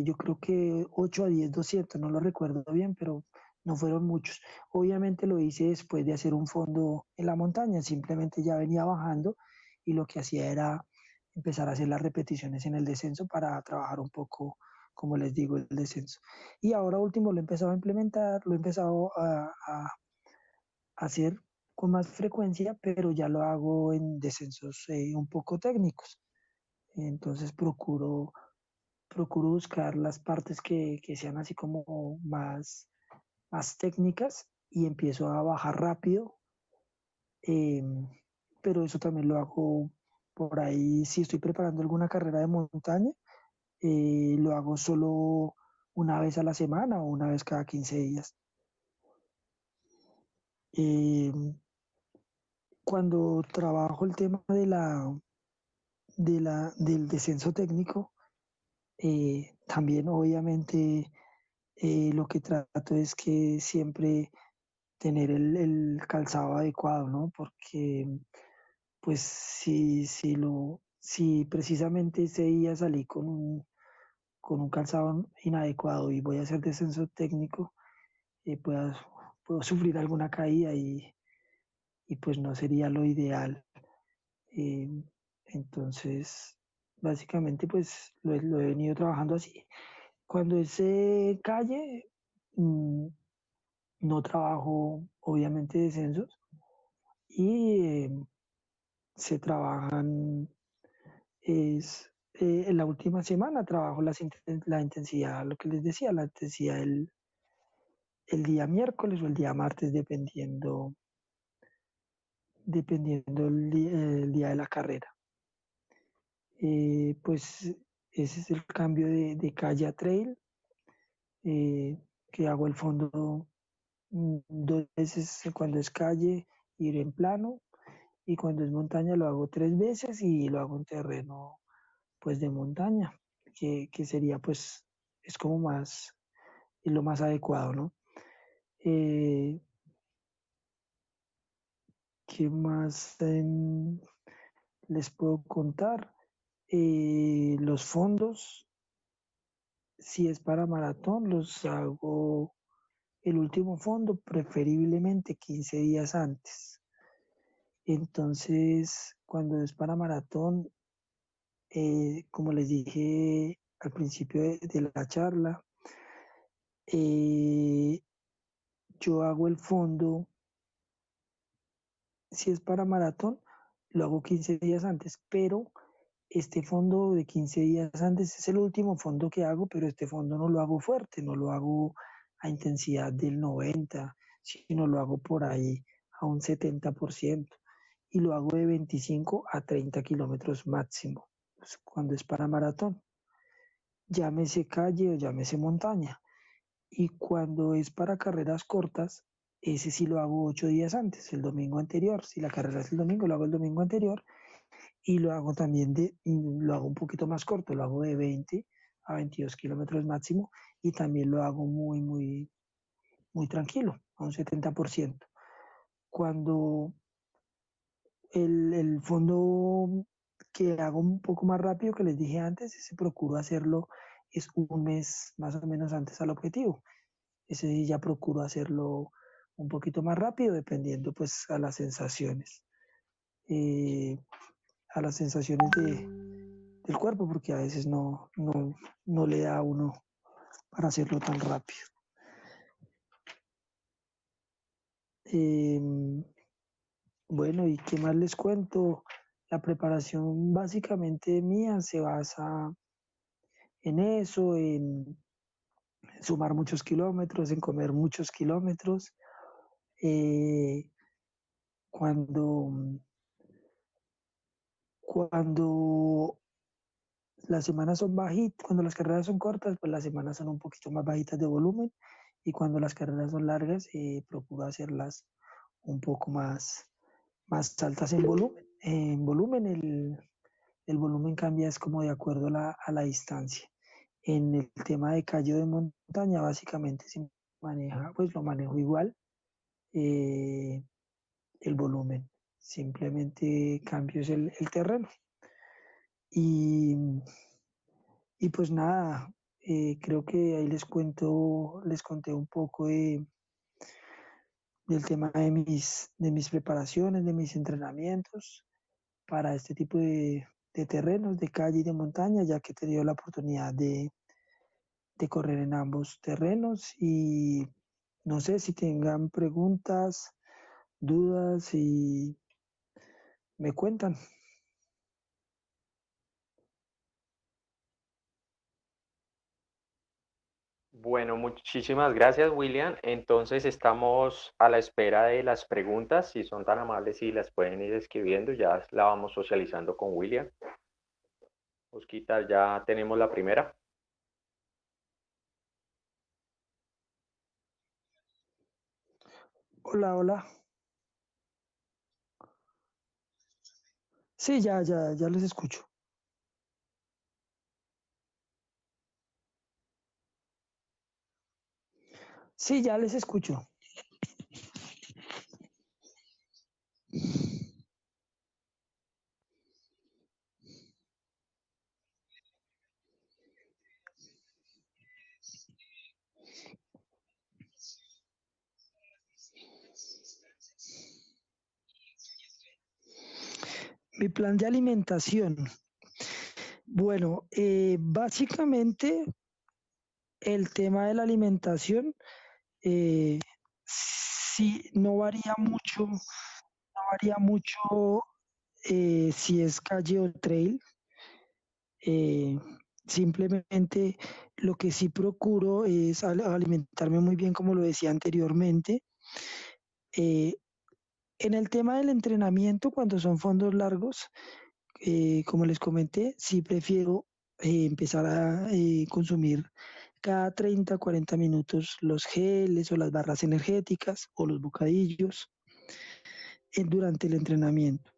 yo creo que 8 a 10 200, no lo recuerdo bien, pero no fueron muchos. Obviamente lo hice después de hacer un fondo en la montaña, simplemente ya venía bajando y lo que hacía era empezar a hacer las repeticiones en el descenso para trabajar un poco, como les digo, el descenso. Y ahora último lo he empezado a implementar, lo he empezado a hacer con más frecuencia, pero ya lo hago en descensos un poco técnicos. Entonces procuro buscar las partes que sean así como más técnicas, y empiezo a bajar rápido, eh, pero eso también lo hago por ahí. Si estoy preparando alguna carrera de montaña, lo hago solo una vez a la semana o una vez cada 15 días. Eh, Cuando trabajo el tema del descenso técnico, también obviamente lo que trato es que siempre tener el calzado adecuado, ¿no? Porque, pues, si precisamente ese día salí con un calzado inadecuado y voy a hacer descenso técnico, puedo sufrir alguna caída, y pues no sería lo ideal. Eh, entonces, básicamente, pues lo he venido trabajando así. Cuando es calle, mm, no trabajo obviamente descensos, y se trabajan, en la última semana trabajo la intensidad, lo que les decía, la intensidad el día miércoles o el día martes, dependiendo el día de la carrera. Pues ese es el cambio de calle a trail, eh, que hago el fondo 2 veces cuando es calle, ir en plano, y cuando es montaña lo hago 3 veces, y lo hago en terreno pues de montaña, que sería pues, es como es lo más adecuado, ¿no? Eh, ¿Qué más les puedo contar? Los fondos, si es para maratón, los hago el último fondo, preferiblemente 15 días antes. Entonces, cuando es para maratón, como les dije al principio de la charla, eh, yo hago el fondo. Si es para maratón, lo hago 15 días antes, pero este fondo de 15 días antes es el último fondo que hago, pero este fondo no lo hago fuerte, no lo hago a intensidad del 90, sino lo hago por ahí a un 70%, y lo hago de 25 a 30 kilómetros máximo. pues, cuando es para maratón, llámese calle o llámese montaña. Y cuando es para carreras cortas, ese sí lo hago 8 días antes, el domingo anterior. Si la carrera es el domingo, lo hago el domingo anterior y lo hago también lo hago un poquito más corto, lo hago de 20 a 22 kilómetros máximo y también lo hago muy, muy, muy tranquilo, a un 70%. Cuando el fondo que hago un poco más rápido, que les dije antes, ese procuro hacerlo es un mes más o menos antes al objetivo. Ese sí ya procuro hacerlo un poquito más rápido, dependiendo pues eh, a las sensaciones del cuerpo, porque a veces no le da a uno para hacerlo tan rápido. Eh, bueno, ¿y qué más les cuento? La preparación básicamente mía se basa en eso, en sumar muchos kilómetros, en comer muchos kilómetros. Eh, cuando, cuando las semanas son bajitas, cuando las carreras son cortas, pues las semanas son un poquito más bajitas de volumen y cuando las carreras son largas, procuro hacerlas un poco más altas en volumen. En volumen el volumen cambia es como de acuerdo a la distancia. En el tema de calle de montaña, básicamente se maneja, pues lo manejo igual, eh, el volumen. Simplemente cambio es el terreno. Y, y pues nada, creo que ahí les conté un poco del tema de mis preparaciones, de mis entrenamientos para este tipo de terrenos, de calle y de montaña, ya que he tenido la oportunidad de correr en ambos terrenos y no sé si tengan preguntas, dudas y me cuentan. Bueno, muchísimas gracias, William. Entonces estamos a la espera de las preguntas. Si son tan amables y las pueden ir escribiendo, ya la vamos socializando con William. Osquita, ya tenemos la primera. Hola, hola. Sí, ya les escucho. Sí, ya les escucho. Mi plan de alimentación. Bueno, básicamente el tema de la alimentación sí no varía mucho, no varía mucho si es calle o trail. Eh, simplemente lo que sí procuro es alimentarme muy bien, como lo decía anteriormente. Eh, en el tema del entrenamiento, cuando son fondos largos, como les comenté, sí prefiero empezar a consumir cada 30 40 minutos los geles o las barras energéticas o los bocadillos durante el entrenamiento.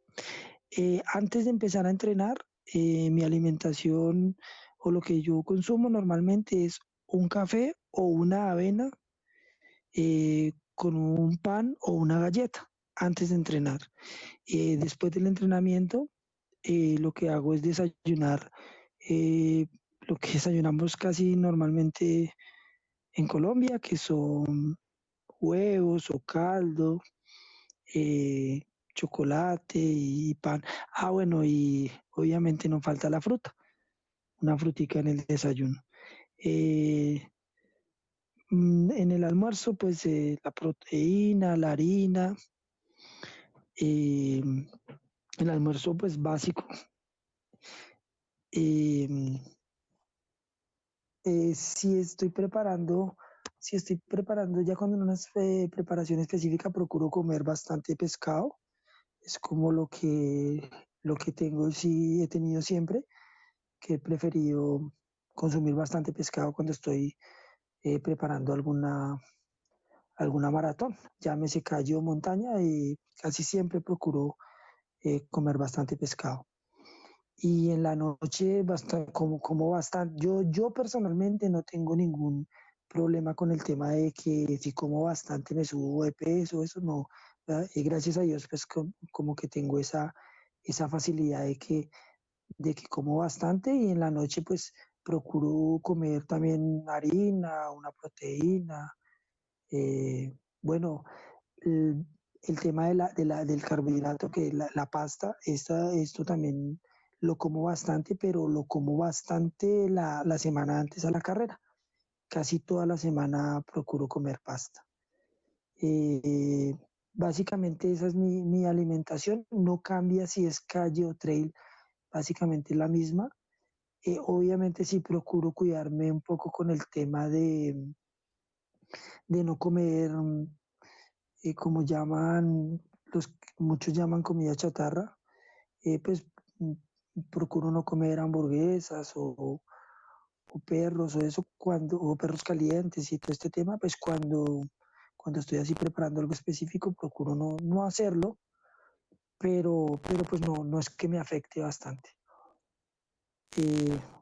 Antes de empezar a entrenar, mi alimentación o lo que yo consumo normalmente es un café o una avena con un pan o una galleta antes de entrenar. Después del entrenamiento, lo que hago es desayunar lo que desayunamos casi normalmente en Colombia, que son huevos o caldo, eh, chocolate y pan. Ah, bueno, y obviamente no falta la fruta, una frutica en el desayuno. Eh, en el almuerzo, pues la proteína, la harina, eh, el almuerzo pues básico. Eh, si estoy preparando ya con una preparación específica, procuro comer bastante pescado. Es como lo que tengo, sí he tenido siempre. que he preferido consumir bastante pescado cuando estoy preparando alguna maratón, llámese calle o montaña, y casi siempre procuro comer bastante pescado. Y en la noche como bastante. Yo personalmente no tengo ningún problema con el tema de que si como bastante me subo de peso, eso no. ¿Verdad? Y gracias a Dios, pues como que tengo esa facilidad de que como bastante y en la noche pues procuro comer también harina, una proteína. Bueno, el tema del carbohidrato, que la pasta, esto también lo como bastante, pero lo como bastante la semana antes a la carrera. Casi toda la semana procuro comer pasta. Eh, Básicamente esa es mi alimentación, no cambia si es calle o trail, básicamente es la misma. Obviamente sí procuro cuidarme un poco con el tema de no comer, como llaman, muchos llaman comida chatarra, pues mm, procuro no comer hamburguesas o perros o eso o perros calientes y todo este tema, pues cuando estoy así preparando algo específico, procuro no hacerlo, pero pues no es que me afecte bastante.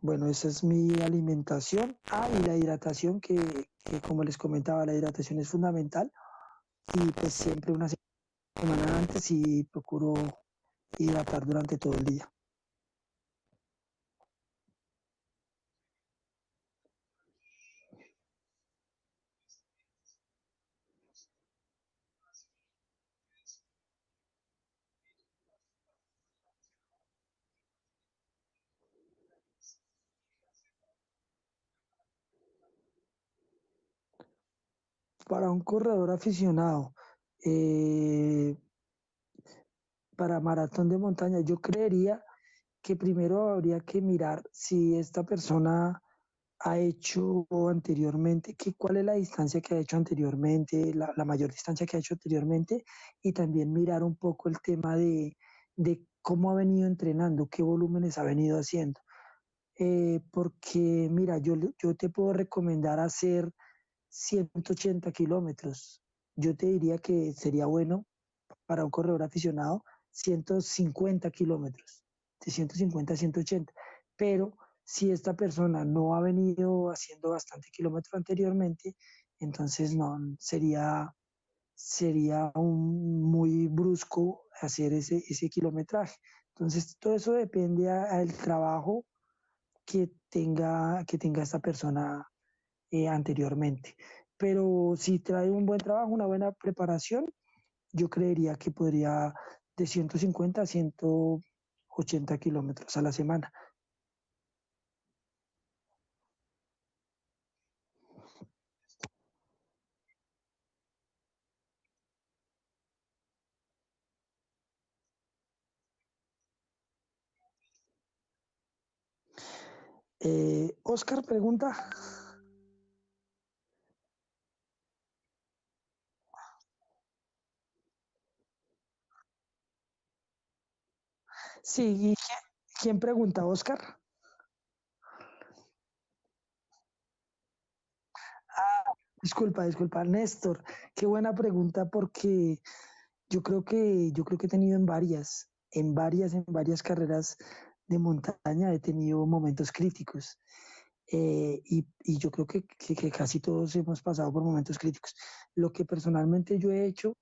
Bueno, esa es mi alimentación. Y la hidratación, que como les comentaba, la hidratación es fundamental y pues siempre una semana antes y procuro hidratar durante todo el día. Para un corredor aficionado, eh, para maratón de montaña, yo creería que primero habría que mirar si esta persona ha hecho anteriormente, cuál es la distancia que ha hecho anteriormente, la mayor distancia que ha hecho anteriormente, y también mirar un poco el tema de cómo ha venido entrenando, qué volúmenes ha venido haciendo. Porque mira, yo te puedo recomendar hacer 180 kilómetros. Yo te diría que sería bueno para un corredor aficionado 150 kilómetros, de 150 a 180. Pero si esta persona no ha venido haciendo bastante kilómetro anteriormente, entonces no, sería muy brusco hacer ese kilometraje. Entonces, todo eso depende al trabajo que tenga esta persona anteriormente. Pero si trae un buen trabajo, una buena preparación, yo creería que podría de 150 a 180 kilómetros a la semana. Oscar pregunta. Sí, ¿y quién pregunta, Oscar? Disculpa, Néstor. Qué buena pregunta porque yo creo que he tenido en varias carreras de montaña, he tenido momentos críticos. Y yo creo que casi todos hemos pasado por momentos críticos. Lo que personalmente yo he hecho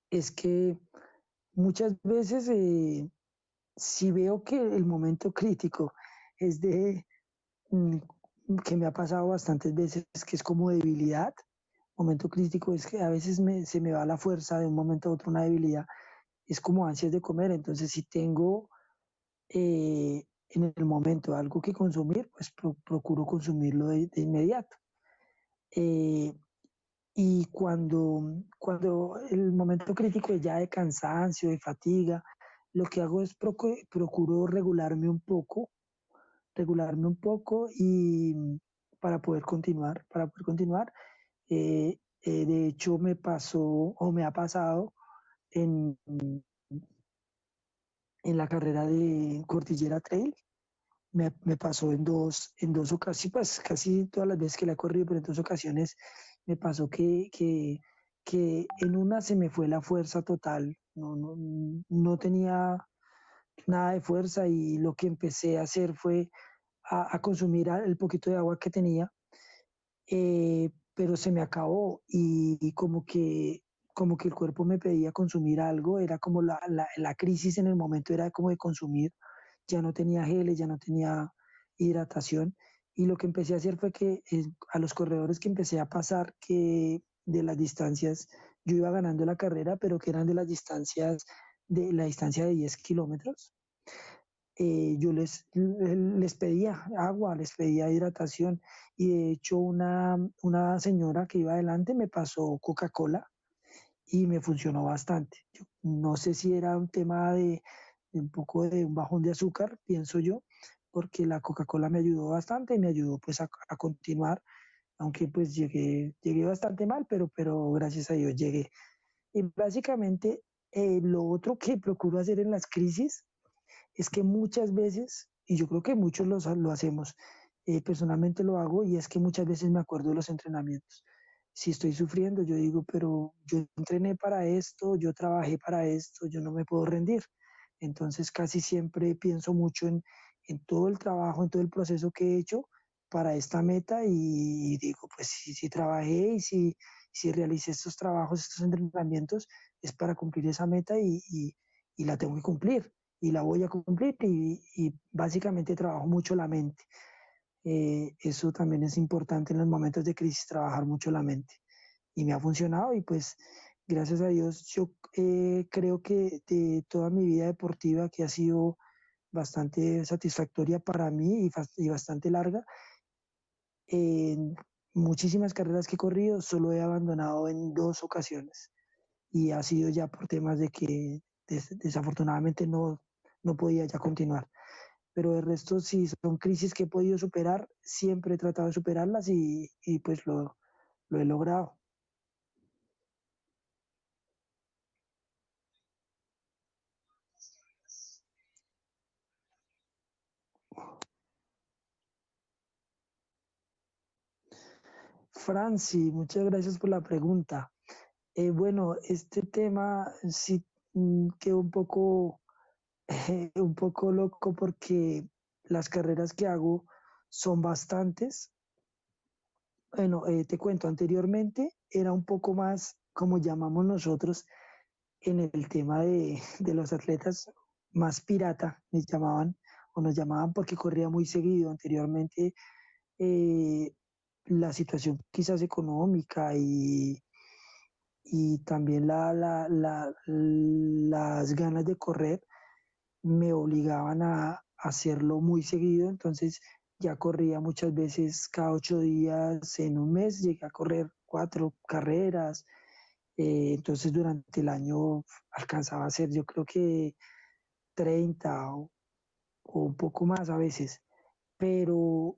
es que muchas veces, si veo que el momento crítico es mm, que me ha pasado bastantes veces, que es como debilidad, momento crítico es que a veces se me va la fuerza de un momento a otro, una debilidad, es como ansias de comer. Entonces si tengo en el momento algo que consumir, pues procuro consumirlo de inmediato. Eh, y cuando el momento crítico es ya de cansancio, de fatiga, lo que hago es procuro regularme un poco y para poder continuar. De hecho, me pasó o me ha pasado en, en la carrera de Cordillera Trail. me pasó en dos ocasiones, pues casi todas las veces que la he corrido, pero en dos ocasiones me pasó que en una se me fue la fuerza total, no tenía nada de fuerza y lo que empecé a hacer fue a consumir el poquito de agua que tenía, pero se me acabó y como que el cuerpo me pedía consumir algo, era como la crisis en el momento era como de consumir, ya no tenía geles, ya no tenía hidratación y lo que empecé a hacer fue que a los corredores que empecé a pasar que de las distancias, yo iba ganando la carrera, pero que eran de las distancias, de la distancia de 10 kilómetros, yo les pedía agua, les pedía hidratación y de hecho una señora que iba adelante me pasó Coca-Cola y me funcionó bastante. Yo no sé si era un tema de un poco de un bajón de azúcar, pienso yo, porque la Coca-Cola me ayudó bastante y me ayudó pues a continuar, aunque pues llegué bastante mal, pero gracias a Dios llegué. Y básicamente lo otro que procuro hacer en las crisis es que muchas veces, y yo creo que muchos lo hacemos, personalmente lo hago, y es que muchas veces me acuerdo de los entrenamientos. Si estoy sufriendo, yo digo, pero yo entrené para esto, yo trabajé para esto, yo no me puedo rendir. Entonces casi siempre pienso mucho en todo el trabajo, en todo el proceso que he hecho para esta meta y digo, pues si trabajé y si realicé estos trabajos, estos entrenamientos, es para cumplir esa meta y la tengo que cumplir y la voy a cumplir y básicamente trabajo mucho la mente. Eso también es importante en los momentos de crisis, trabajar mucho la mente. Y me ha funcionado y pues gracias a Dios yo creo que de toda mi vida deportiva que ha sido bastante satisfactoria para mí y bastante larga, en muchísimas carreras que he corrido solo he abandonado en dos ocasiones y ha sido ya por temas de que desafortunadamente no podía ya continuar. Pero el resto sí son crisis que he podido superar, siempre he tratado de superarlas y pues lo he logrado. Franci, muchas gracias por la pregunta. Bueno, este tema sí quedó un poco loco porque las carreras que hago son bastantes. Bueno, te cuento, anteriormente era un poco más, como llamamos nosotros, en el tema de los atletas, más pirata, les llamaban, o nos llamaban porque corría muy seguido. Anteriormente, eh, la situación quizás económica y también las ganas de correr me obligaban a hacerlo muy seguido, entonces ya corría muchas veces cada 8 días en un mes, llegué a correr 4 carreras, entonces durante el año alcanzaba a hacer yo creo que 30 o un poco más a veces, pero,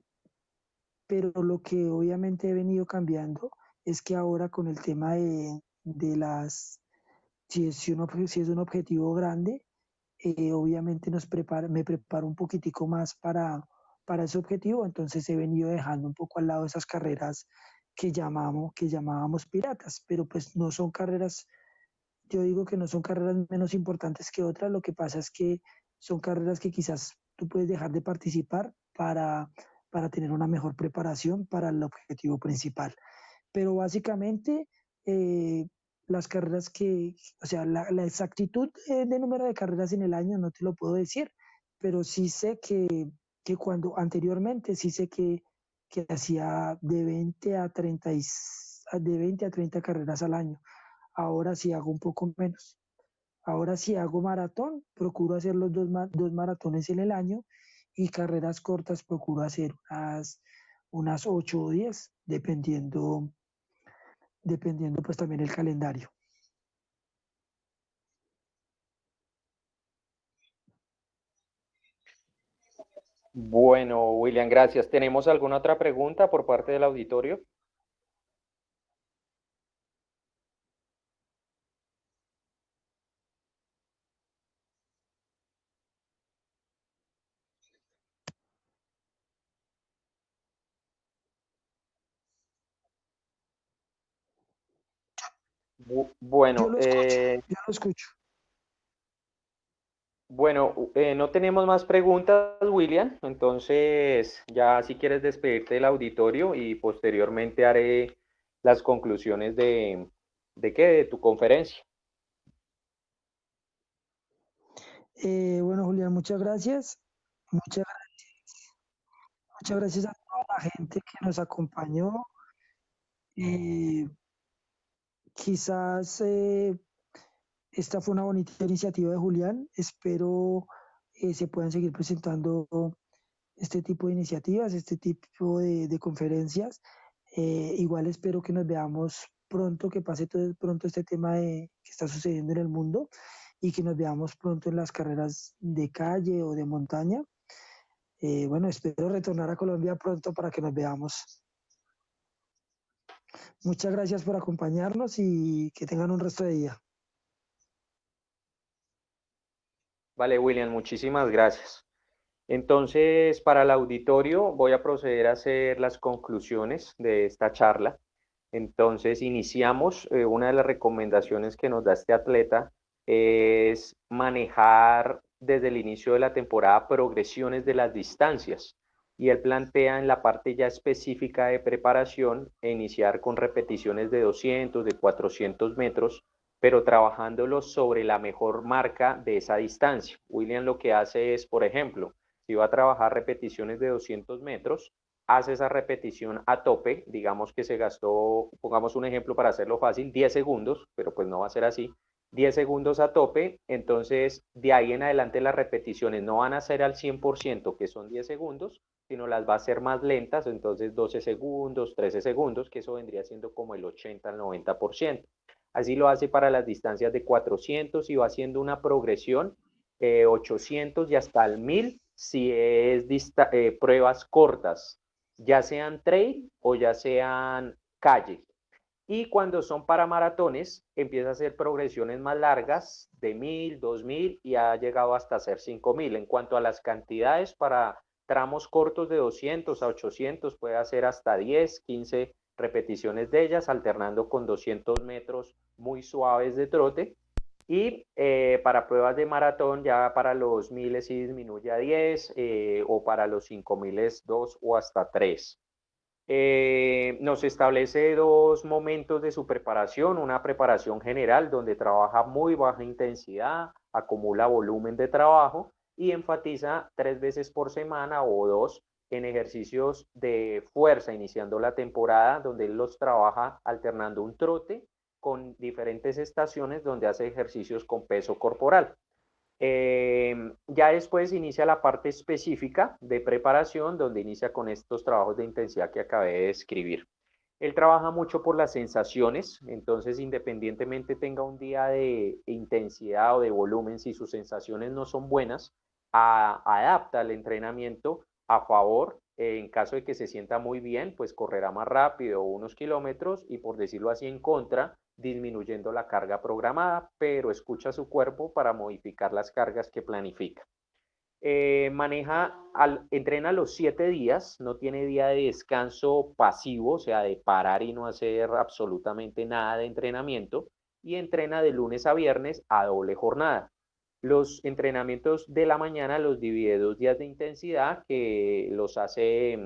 pero lo que obviamente he venido cambiando es que ahora con el tema de si es un objetivo grande, obviamente me preparo un poquitico más para ese objetivo, entonces he venido dejando un poco al lado esas carreras que llamábamos piratas, pero pues no son carreras, yo digo que no son carreras menos importantes que otras, lo que pasa es que son carreras que quizás tú puedes dejar de participar para tener una mejor preparación para el objetivo principal. Pero básicamente eh, las carreras o sea, la exactitud de número de carreras en el año no te lo puedo decir, pero sí sé que cuando anteriormente sí sé que hacía de 20 a 30 de 20 a 30 carreras al año. Ahora sí hago un poco menos. Ahora sí hago maratón, procuro hacer los dos maratones en el año y carreras cortas procuro hacer unas 8 o 10, dependiendo pues también el calendario. Bueno, William, gracias. ¿Tenemos alguna otra pregunta por parte del auditorio? Yo Bueno, lo escucho, yo lo escucho. no tenemos más preguntas, William. Entonces, ya si quieres despedirte del auditorio y posteriormente haré las conclusiones ¿de qué? De tu conferencia. Bueno, Julián, muchas gracias. Muchas, muchas gracias a toda la gente que nos acompañó. Eh, quizás esta fue una bonita iniciativa de Julián. Espero se puedan seguir presentando este tipo de iniciativas, este tipo de conferencias. Igual espero que nos veamos pronto, que pase todo pronto este tema que está sucediendo en el mundo y que nos veamos pronto en las carreras de calle o de montaña. Bueno, espero retornar a Colombia pronto para que nos veamos. Muchas gracias por acompañarnos y que tengan un resto de día. Vale, William, muchísimas gracias. Entonces, para el auditorio voy a proceder a hacer las conclusiones de esta charla. Entonces, iniciamos. Una de las recomendaciones que nos da este atleta es manejar desde el inicio de la temporada progresiones de las distancias. Y él plantea en la parte ya específica de preparación iniciar con repeticiones de 200, de 400 metros, pero trabajándolo sobre la mejor marca de esa distancia. William lo que hace es, por ejemplo, si va a trabajar repeticiones de 200 metros, hace esa repetición a tope, digamos que se gastó, pongamos un ejemplo para hacerlo fácil, 10 segundos, pero pues no va a ser así, 10 segundos a tope, entonces de ahí en adelante las repeticiones no van a ser al 100%, que son 10 segundos, sino las va a ser más lentas, entonces 12 segundos, 13 segundos, que eso vendría siendo como el 80 al 90%. Así lo hace para las distancias de 400 y va haciendo una progresión 800 y hasta el 1000 si es pruebas cortas, ya sean trail o ya sean calle. Y cuando son para maratones, empieza a hacer progresiones más largas de 1000, 2000 y ha llegado hasta hacer 5000. En cuanto a las cantidades, para tramos cortos de 200 a 800 puede hacer hasta 10, 15 repeticiones de ellas, alternando con 200 metros muy suaves de trote. Y para pruebas de maratón, ya para los miles sí disminuye a 10 o para los 5000 2 o hasta 3. Nos establece dos momentos de su preparación, una preparación general donde trabaja muy baja intensidad, acumula volumen de trabajo y enfatiza 3 veces por semana o dos en ejercicios de fuerza, iniciando la temporada, donde él los trabaja alternando un trote con diferentes estaciones donde hace ejercicios con peso corporal. Ya después inicia la parte específica de preparación, donde inicia con estos trabajos de intensidad que acabé de describir. Él trabaja mucho por las sensaciones, entonces independientemente tenga un día de intensidad o de volumen, si sus sensaciones no son buenas, adapta el entrenamiento a favor. En caso de que se sienta muy bien, pues correrá más rápido unos kilómetros y por decirlo así en contra, disminuyendo la carga programada, pero escucha su cuerpo para modificar las cargas que planifica. Entrena los 7 días, no tiene día de descanso pasivo, o sea, de parar y no hacer absolutamente nada de entrenamiento, y entrena de lunes a viernes a doble jornada. Los entrenamientos de la mañana los divide 2 días de intensidad que los hace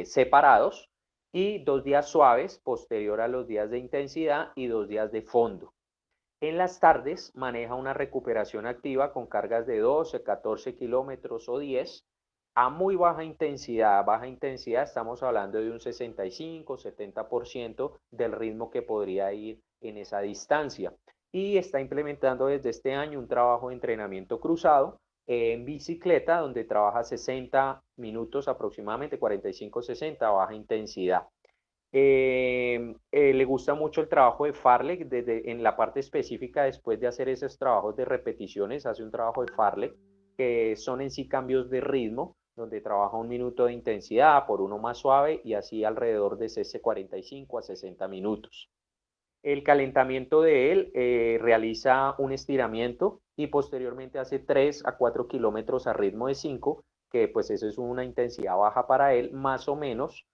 separados y 2 días suaves posterior a los días de intensidad y 2 días de fondo. En las tardes maneja una recuperación activa con cargas de 12, 14 kilómetros o 10 a muy baja intensidad. Baja intensidad estamos hablando de un 65, 70% del ritmo que podría ir en esa distancia. Y está implementando desde este año un trabajo de entrenamiento cruzado en bicicleta donde trabaja 60 minutos aproximadamente, 45-60 a baja intensidad. Le gusta mucho el trabajo de Farlek en la parte específica después de hacer esos trabajos de repeticiones, hace un trabajo de Farlek que son en sí cambios de ritmo, donde trabaja 1 minuto de intensidad por uno más suave y así alrededor de ese 45 a 60 minutos. El calentamiento de él realiza un estiramiento y posteriormente hace 3 a 4 kilómetros a ritmo de 5, que pues eso es una intensidad baja para él, más o menos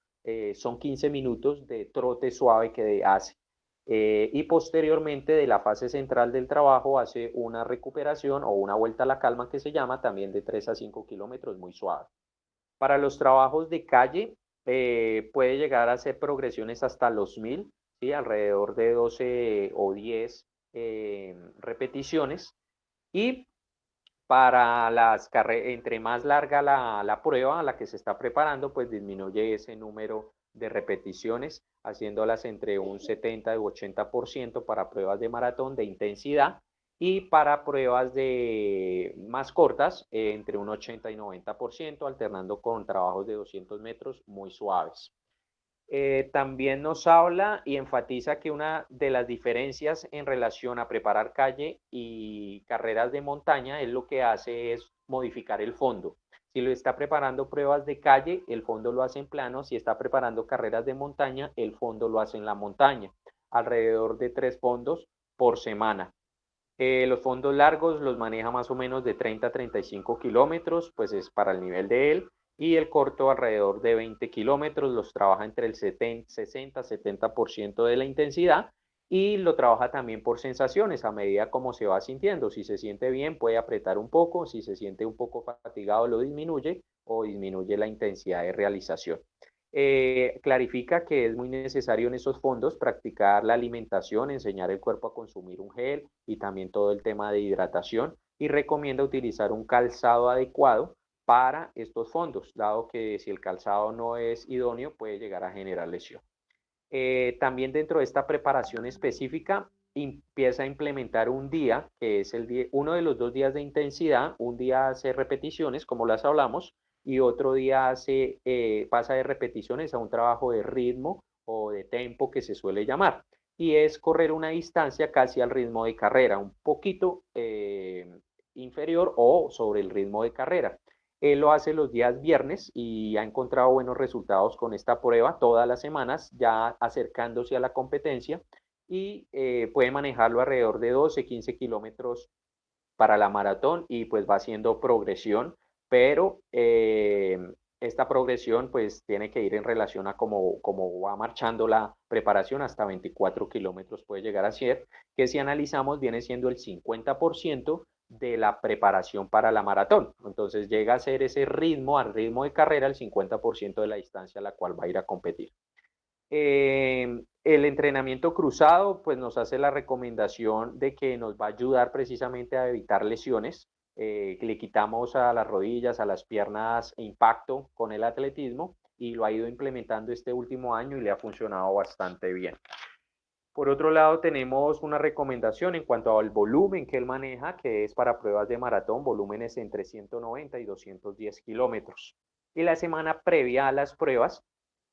son 15 minutos de trote suave que hace. y posteriormente de la fase central del trabajo hace una recuperación o una vuelta a la calma que se llama también de 3 a 5 kilómetros muy suave. Para los trabajos de calle puede llegar a hacer progresiones hasta los 1000, ¿sí? Alrededor de 12 o 10 repeticiones. Y para las carreras, entre más larga la prueba a la que se está preparando, pues disminuye ese número de repeticiones, haciéndolas entre un 70 y 80% para pruebas de maratón de intensidad y para pruebas de más cortas, entre un 80 y 90%, alternando con trabajos de 200 metros muy suaves. También nos habla y enfatiza que una de las diferencias en relación a preparar calle y carreras de montaña es lo que hace es modificar el fondo. Si lo está preparando pruebas de calle, el fondo lo hace en plano. Si está preparando carreras de montaña, el fondo lo hace en la montaña. Alrededor de 3 fondos por semana. Los fondos largos los maneja más o menos de 30 a 35 kilómetros, pues es para el nivel de él. Y el corto alrededor de 20 kilómetros, los trabaja entre el 60-70% de la intensidad y lo trabaja también por sensaciones a medida como se va sintiendo. Si se siente bien puede apretar un poco, si se siente un poco fatigado lo disminuye o disminuye la intensidad de realización. Clarifica que es muy necesario en esos fondos practicar la alimentación, enseñar el cuerpo a consumir un gel y también todo el tema de hidratación y recomienda utilizar un calzado adecuado para estos fondos, dado que si el calzado no es idóneo puede llegar a generar lesión. También dentro de esta preparación específica empieza a implementar un día, que es uno de los 2 días de intensidad, un día hace repeticiones, como las hablamos, y otro día pasa de repeticiones a un trabajo de ritmo o de tempo que se suele llamar, y es correr una distancia casi al ritmo de carrera, un poquito inferior o sobre el ritmo de carrera. Él lo hace los días viernes y ha encontrado buenos resultados con esta prueba todas las semanas, ya acercándose a la competencia y puede manejarlo alrededor de 12, 15 kilómetros para la maratón y pues va haciendo progresión, pero esta progresión pues tiene que ir en relación a cómo va marchando la preparación, hasta 24 kilómetros puede llegar a ser, que si analizamos viene siendo el 50% de la preparación para la maratón. Entonces llega a ser ese ritmo, al ritmo de carrera, el 50% de la distancia a la cual va a ir a competir. El entrenamiento cruzado pues nos hace la recomendación de que nos va a ayudar precisamente a evitar lesiones. Le quitamos a las rodillas, a las piernas impacto con el atletismo y lo ha ido implementando este último año y le ha funcionado bastante bien. Por otro lado, tenemos una recomendación en cuanto al volumen que él maneja, que es para pruebas de maratón, volúmenes entre 190 y 210 kilómetros. Y la semana previa a las pruebas,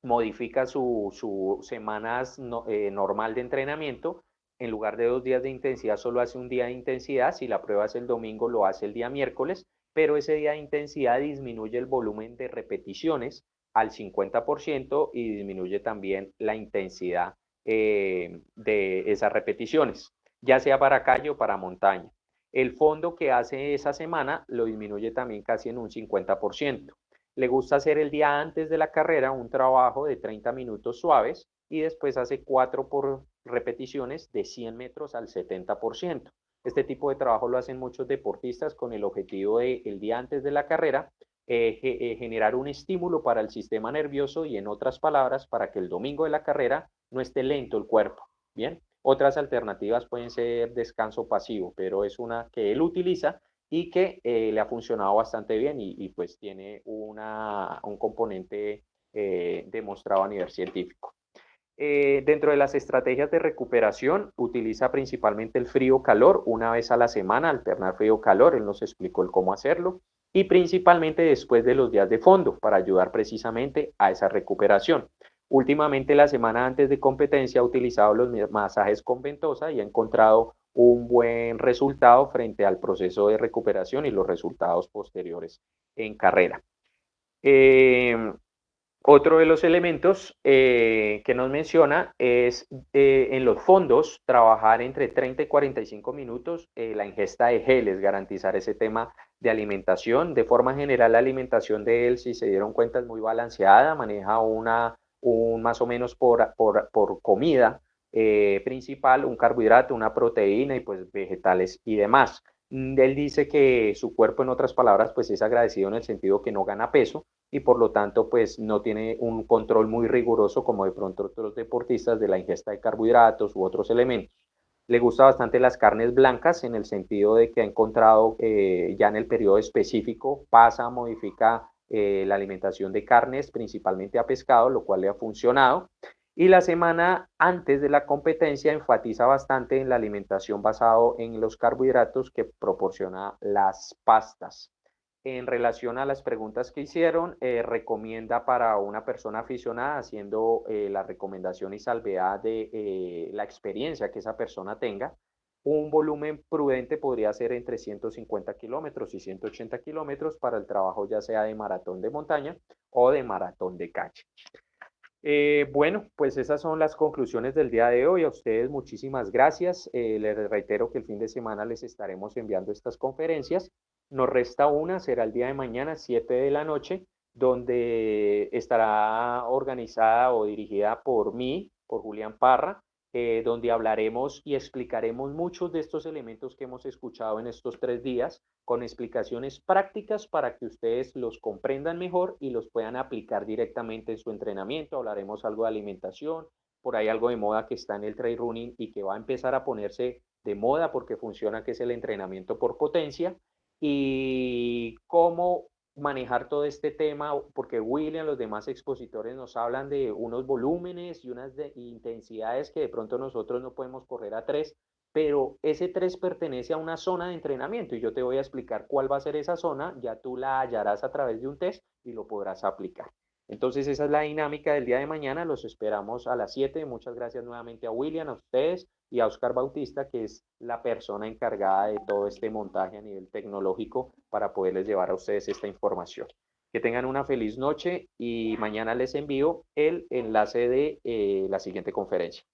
modifica su semanas normal de entrenamiento. En lugar de 2 días de intensidad, solo hace un día de intensidad. Si la prueba es el domingo, lo hace el día miércoles, pero ese día de intensidad disminuye el volumen de repeticiones al 50% y disminuye también la intensidad de esas repeticiones, ya sea para calle o para montaña. El fondo que hace esa semana lo disminuye también casi en un 50%. Le gusta hacer el día antes de la carrera un trabajo de 30 minutos suaves y después hace 4 por repeticiones de 100 metros al 70%. Este tipo de trabajo lo hacen muchos deportistas con el objetivo de el día antes de la carrera generar un estímulo para el sistema nervioso y en otras palabras para que el domingo de la carrera no esté lento el cuerpo. Bien, otras alternativas pueden ser descanso pasivo, pero es una que él utiliza y que le ha funcionado bastante bien y pues tiene un componente demostrado a nivel científico. Dentro de las estrategias de recuperación, utiliza principalmente el frío-calor una vez a la semana, alternar frío-calor, él nos explicó el cómo hacerlo, y principalmente después de los días de fondo, para ayudar precisamente a esa recuperación. Últimamente, la semana antes de competencia, ha utilizado los masajes con ventosa y ha encontrado un buen resultado frente al proceso de recuperación y los resultados posteriores en carrera. Otro de los elementos que nos menciona es en los fondos trabajar entre 30 y 45 minutos la ingesta de geles, garantizar ese tema de alimentación. De forma general, la alimentación de él, si se dieron cuenta, es muy balanceada, maneja un más o menos por comida, principal, un carbohidrato, una proteína y pues vegetales y demás. Él dice que su cuerpo, en otras palabras, pues es agradecido en el sentido que no gana peso y por lo tanto pues no tiene un control muy riguroso como de pronto otros deportistas de la ingesta de carbohidratos u otros elementos. Le gusta bastante las carnes blancas en el sentido de que ha encontrado ya en el periodo específico pasa, modifica la alimentación de carnes, principalmente a pescado, lo cual le ha funcionado. Y la semana antes de la competencia enfatiza bastante en la alimentación basado en los carbohidratos que proporciona las pastas. En relación a las preguntas que hicieron, recomienda para una persona aficionada, haciendo la recomendación y salvedad de la experiencia que esa persona tenga, un volumen prudente podría ser entre 150 kilómetros y 180 kilómetros para el trabajo ya sea de maratón de montaña o de maratón de calle. Bueno, pues esas son las conclusiones del día de hoy. A ustedes muchísimas gracias. Les reitero que el fin de semana les estaremos enviando estas conferencias. Nos resta una, será el día de mañana, 7 de la noche, donde estará organizada o dirigida por mí, por Julián Parra, donde hablaremos y explicaremos muchos de estos elementos que hemos escuchado en estos 3 días, con explicaciones prácticas para que ustedes los comprendan mejor y los puedan aplicar directamente en su entrenamiento. Hablaremos algo de alimentación, por ahí algo de moda que está en el trail running y que va a empezar a ponerse de moda porque funciona, que es el entrenamiento por potencia, y cómo manejar todo este tema, porque William, los demás expositores nos hablan de unos volúmenes y unas intensidades que de pronto nosotros no podemos correr a 3, pero ese 3 pertenece a una zona de entrenamiento y yo te voy a explicar cuál va a ser esa zona, ya tú la hallarás a través de un test y lo podrás aplicar. Entonces esa es la dinámica del día de mañana, los esperamos a las 7. Muchas gracias nuevamente a William, a ustedes y a Oscar Bautista, que es la persona encargada de todo este montaje a nivel tecnológico para poderles llevar a ustedes esta información. Que tengan una feliz noche y mañana les envío el enlace de la siguiente conferencia.